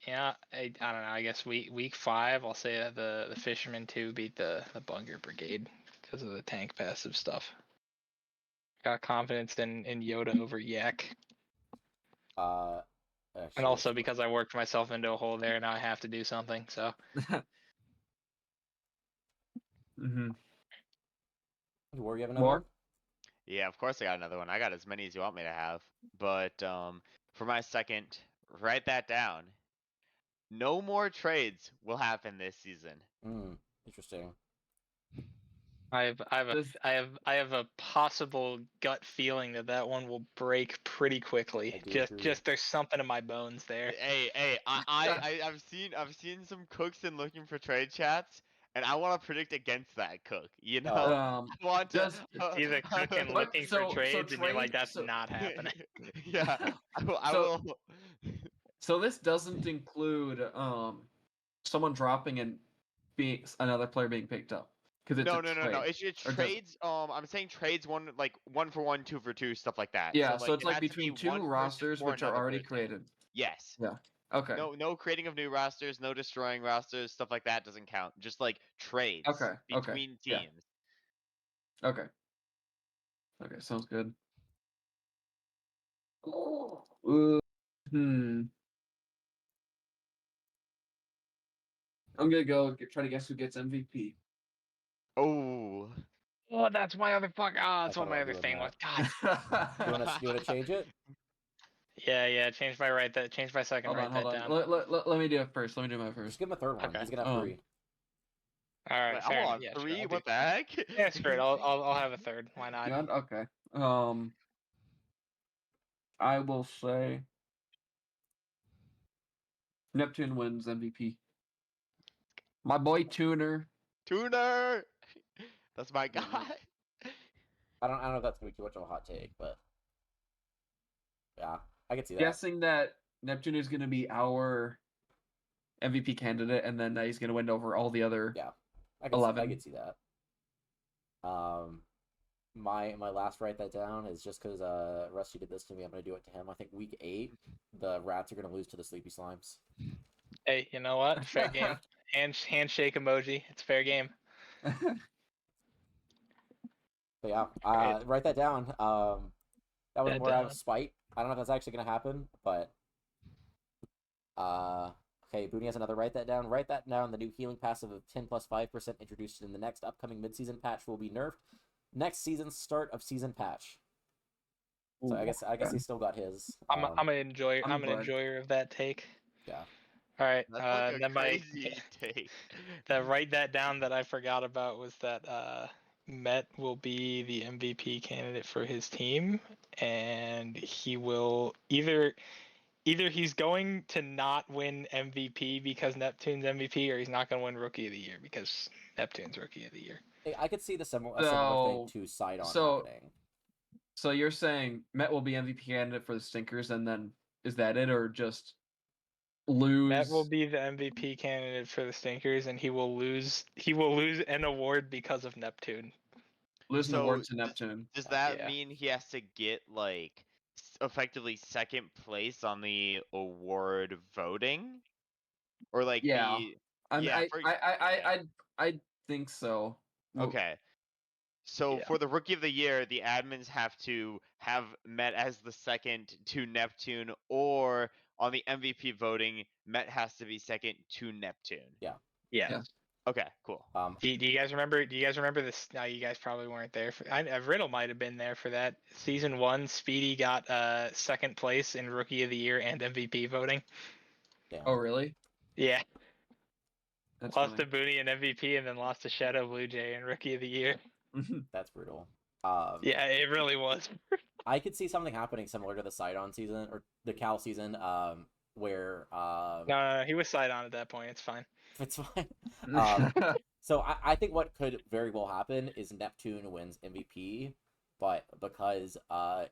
Yeah, I don't know. I guess week 5, I'll say that the Fishermen 2 beat the Bunger Brigade because of the tank passive stuff. Got confidence in Yoda over Yak. And also because I worked myself into a hole there, now I have to do something. So. Mm-hmm. War, you have another one? Yeah, of course I got another one. I got as many as you want me to have. But for my second, write that down. No more trades will happen this season. Interesting. I have a possible gut feeling that one will break pretty quickly. Just there's something in my bones there. Hey, I've seen some cooks and looking for trade chats, and I want to predict against that cook. You know, I want to see the cook and looking for trades, and you're like, that's not happening. Yeah, I will. So this doesn't include someone dropping and another player being picked up. No. It's trades. I'm saying trades one for one, 2 for 2, stuff like that. Yeah, so it's like between 2 rosters which are already created. Yes. Yeah. Okay. No creating of new rosters, no destroying rosters, stuff like that doesn't count. Just like trades. Between teams. Yeah. Okay. Okay, sounds good. I'm gonna go try to guess who gets MVP. Oh, that's my other fuck. That's what my other thing was. God. You wanna change it? Yeah. Change my second. Hold on. Down. Let me do it first. Let me do my first. Just give him a third one. Okay. He's gonna have 3. All right. I'm on 3. What the heck? Yeah, screw it. I'll have a third. Why not? Okay. I will say Neptune wins MVP. My boy Tuner. That's my guy. I don't know if that's gonna be too much of a hot take, but yeah, I can see that. Guessing that Neptune is gonna be our MVP candidate, and then he's gonna win over all the other 11. I can see that. My last write that down is just because Rusty did this to me. I'm gonna do it to him. I think week 8, the Rats are gonna lose to the Sleepy Slimes. Hey, you know what? Fair game. Handshake emoji. It's fair game. But yeah, write that down. That was more out of spite. I don't know if that's actually gonna happen, but okay, Booney has another write that down. Write that down. The new healing passive of 10 plus 5% introduced in the next upcoming midseason patch will be nerfed. Next season's start of season patch. So I guess he still got his. I'm an enjoyer. I'm an enjoyer of that take. Yeah. All right. That's then crazy take. Write that down that I forgot about was that Met will be the MVP candidate for his team, and he will either he's going to not win MVP because Neptune's MVP, or he's not going to win Rookie of the Year because Neptune's Rookie of the Year. I could see a similar thing to side on happening. So you're saying Met will be MVP candidate for the Stinkers, and then is that it, or just lose. Matt will be the MVP candidate for the Stinkers, and he will lose. He will lose an award because of Neptune. Lose an award to Neptune. Does that Yeah. mean he has to get like effectively second place on the award voting, or like Yeah. be? I think so. Okay. So Yeah. for the Rookie of the Year, the admins have to have Met as the second to Neptune, or on the MVP voting, Met has to be second to Neptune. Yeah. Okay, cool. Do you guys remember? Do you guys remember this? No, you guys probably weren't there. Riddle might have been there for that. Season 1, Speedy got second place in Rookie of the Year and MVP voting. Damn. Oh, really? Yeah. That's Lost funny. to Booney in MVP, and then lost to Shadow Blue Jay in Rookie of the Year. That's brutal. Yeah, it really was. I could see something happening similar to the Sidon season or the Cal season, where No, he was side on at that point. It's fine. it's fine. So I think what could very well happen is Neptune wins MVP, but because I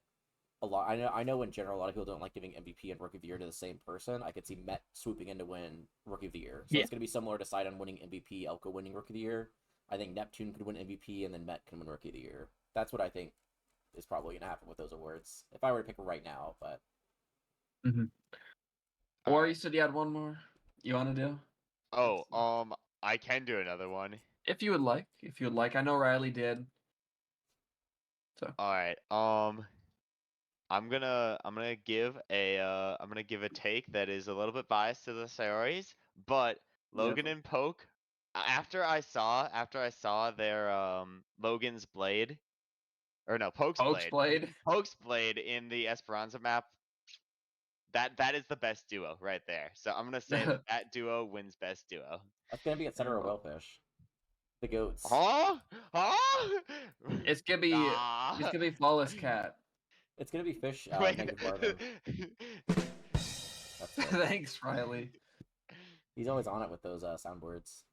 know in general a lot of people don't like giving MVP and Rookie of the Year to the same person. I could see Met swooping in to win Rookie of the Year. So it's gonna be similar to Sidon winning MVP, Elko winning Rookie of the Year. I think Neptune could win MVP and then Met can win Rookie of the Year. That's what I think is probably gonna happen with those awards. If I were to pick right now, but. Or you said you had one more. You want to do? Oh, I can do another one. If you would like. I know Riley did. So. All right. I'm gonna give a take that is a little bit biased to the Sayori's, but Logan and Poke. After I saw their Logan's blade, or no, Poke's blade. Poke's blade in the Esperanza map. That is the best duo right there. So I'm gonna say that duo wins best duo. That's gonna be at center of Whalefish. The goats. Huh? It's gonna be Flawless Cat. It's gonna be Fish. Wait. Negative Marvin. Thanks, Riley. He's always on it with those soundboards.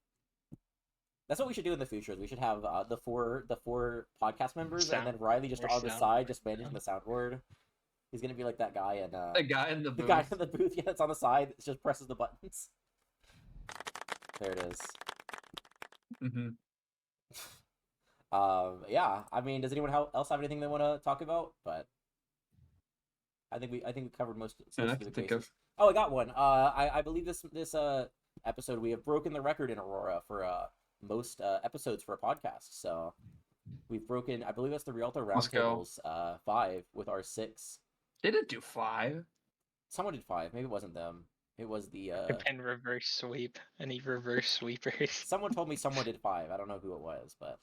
That's what we should do in the future. We should have the four podcast members, and then Riley just on the side, just managing the soundboard. He's gonna be like that guy and the guy in the booth. The guy in the booth, yeah, that's on the side. It just presses the buttons. There it is. Yeah. I mean, does anyone else have anything they want to talk about? But I think we covered most of the cases. Oh, I got one. I believe this episode we have broken the record in Aurora for most episodes for a podcast. So we've broken. I believe that's the Rialto Roundtables 5 with our 6. They didn't do 5. Someone did 5. Maybe it wasn't them. It was the and reverse sweep. Any reverse sweepers? Someone told me someone did 5. I don't know who it was, but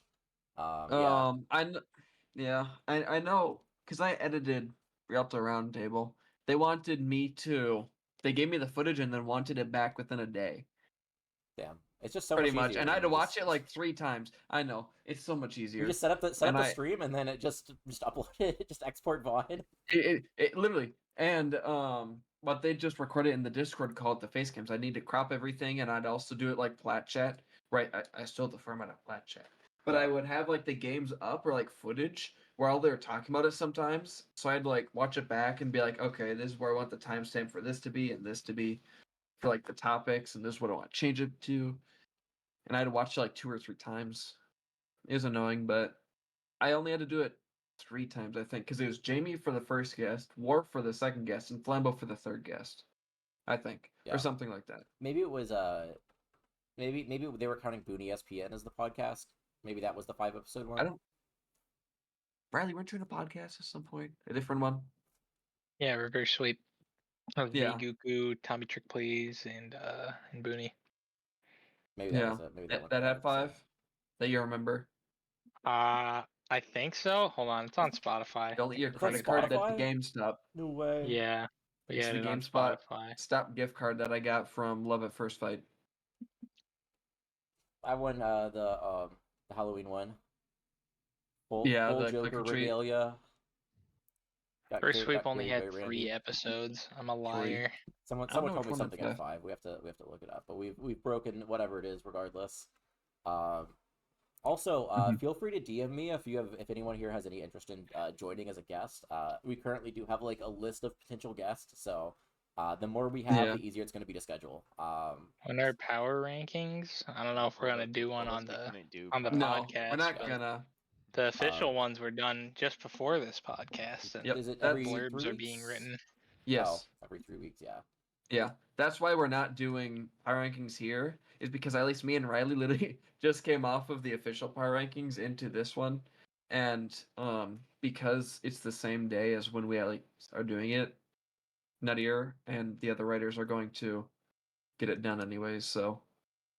yeah. I know because I edited Rialto Roundtable. They wanted me to. They gave me the footage and then wanted it back within a day. Damn, it's just so pretty much much. And I had to watch it like 3 times. I know it's so much easier. You just set up the stream and then it just upload it, just export VOD. It literally and but they just record it in the Discord, call it the face cams. I need to crop everything, and I'd also do it like plat chat. Right, I still have the format of plat chat. But I would have like the games up or like footage where all they were talking about it sometimes. So I'd like watch it back and be like, okay, this is where I want the timestamp for this to be and this to be for like the topics, and this is what I want to change it to. And I had to watch it like 2 or 3 times. It was annoying, but I only had to do it 3 times, I think, because it was Jamie for the first guest, Warp for the second guest, and Flambeau for the third guest. I think, or something like that. Maybe it was maybe they were counting Booney SPN as the podcast. Maybe that was the 5-episode one. I don't. Riley, weren't you in a podcast at some point? A different one? Yeah, reverse sweep. Of Gugu, Tommy Trick Please, and Booney. Maybe that was it. Maybe that had 5 that you remember. I think so. Hold on, it's on Spotify. Don't let your credit card at the GameStop. No way. Yeah, it's the GameSpot Stop gift card that I got from Love at First Fight. I won the Halloween one. Full the Joker regalia. First Sweep only had 3 episodes. I'm a liar. Someone told me something at 5. We have to look it up. But we've broken whatever it is regardless. Also, feel free to DM me if anyone here has any interest in joining as a guest. We currently do have like a list of potential guests, so The more we have, the easier it's going to be to schedule. When our power rankings, I don't know if we're gonna do one on the podcast. We're not but gonna. The official ones were done just before this podcast, and Is it the every blurbs 3 are being weeks? written. Yes. Oh, every 3 weeks, yeah. Yeah, that's why we're not doing power rankings here, is because at least me and Riley literally just came off of the official power rankings into this one, and because it's the same day as when we like are doing it, Nuttier and the other writers are going to get it done anyways. So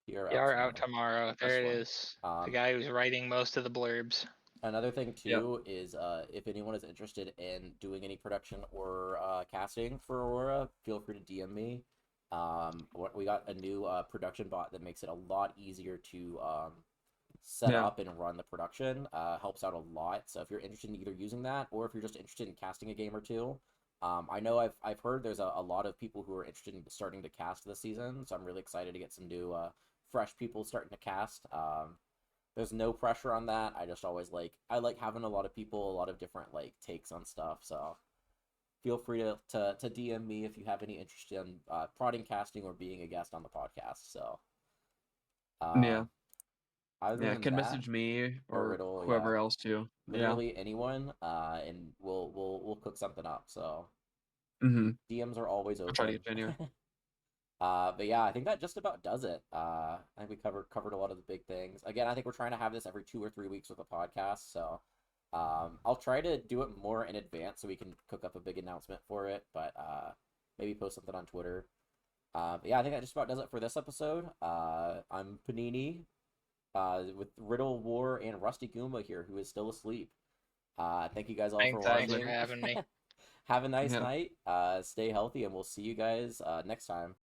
You're out tomorrow. There it is. The guy who's writing most of the blurbs. Another thing too is if anyone is interested in doing any production or casting for Aurora, feel free to DM me. We got a new production bot that makes it a lot easier to set up and run the production. Helps out a lot. So if you're interested in either using that or if you're just interested in casting a game or two, I know I've heard there's a lot of people who are interested in starting to cast this season. So I'm really excited to get some new fresh people starting to cast. There's no pressure on that. I just always I like having a lot of people, a lot of different takes on stuff. So feel free to DM me if you have any interest in prodding, casting, or being a guest on the podcast. So can message me or Riddle, whoever else too. Literally anyone, and we'll cook something up. So DMs are always open. I'll try to get in here. But yeah, I think that just about does it. I think we covered a lot of the big things. Again, I think we're trying to have this every 2 or 3 weeks with a podcast, so I'll try to do it more in advance so we can cook up a big announcement for it, but maybe post something on Twitter. But yeah, I think that just about does it for this episode. I'm Paninii, with Riddle, War, and RustyGoomba here, who is still asleep. Thank you guys all for watching. Thanks for having me. Have a nice night. Stay healthy, and we'll see you guys next time.